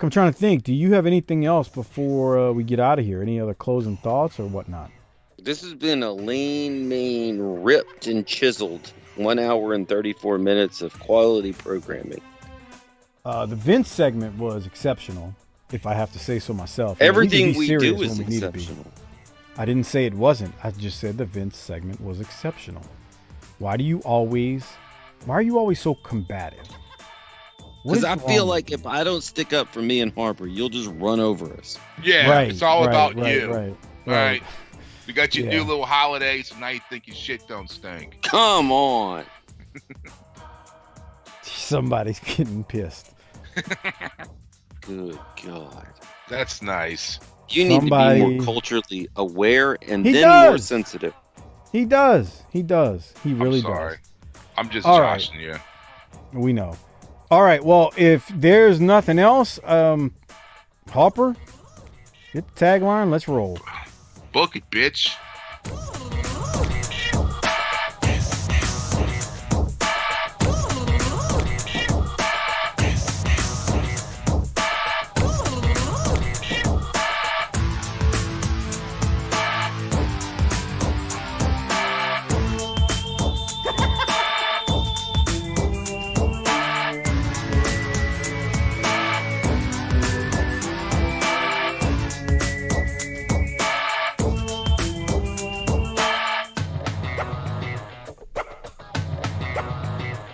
I'm trying to think. Do you have anything else before we get out of here? Any other closing thoughts or whatnot? This has been a lean, mean, ripped and chiseled 1 hour and 34 minutes of quality programming. The Vince segment was exceptional, if I have to say so myself. Everything we do is exceptional. I didn't say it wasn't. I just said the Vince segment was exceptional. Why are you always so combative? Because I feel like if I don't stick up for me and Harper, you'll just run over us. Yeah, right, it's all about you. Right. You got your new little holidays, and now you think your shit don't stink. Come on. Somebody's getting pissed. Good God. That's nice. You need to be more culturally aware and more sensitive. He does. He really does. I'm just joshing you. We know. All right. Well, if there's nothing else, Harper, get the tagline. Let's roll. Book it, bitch.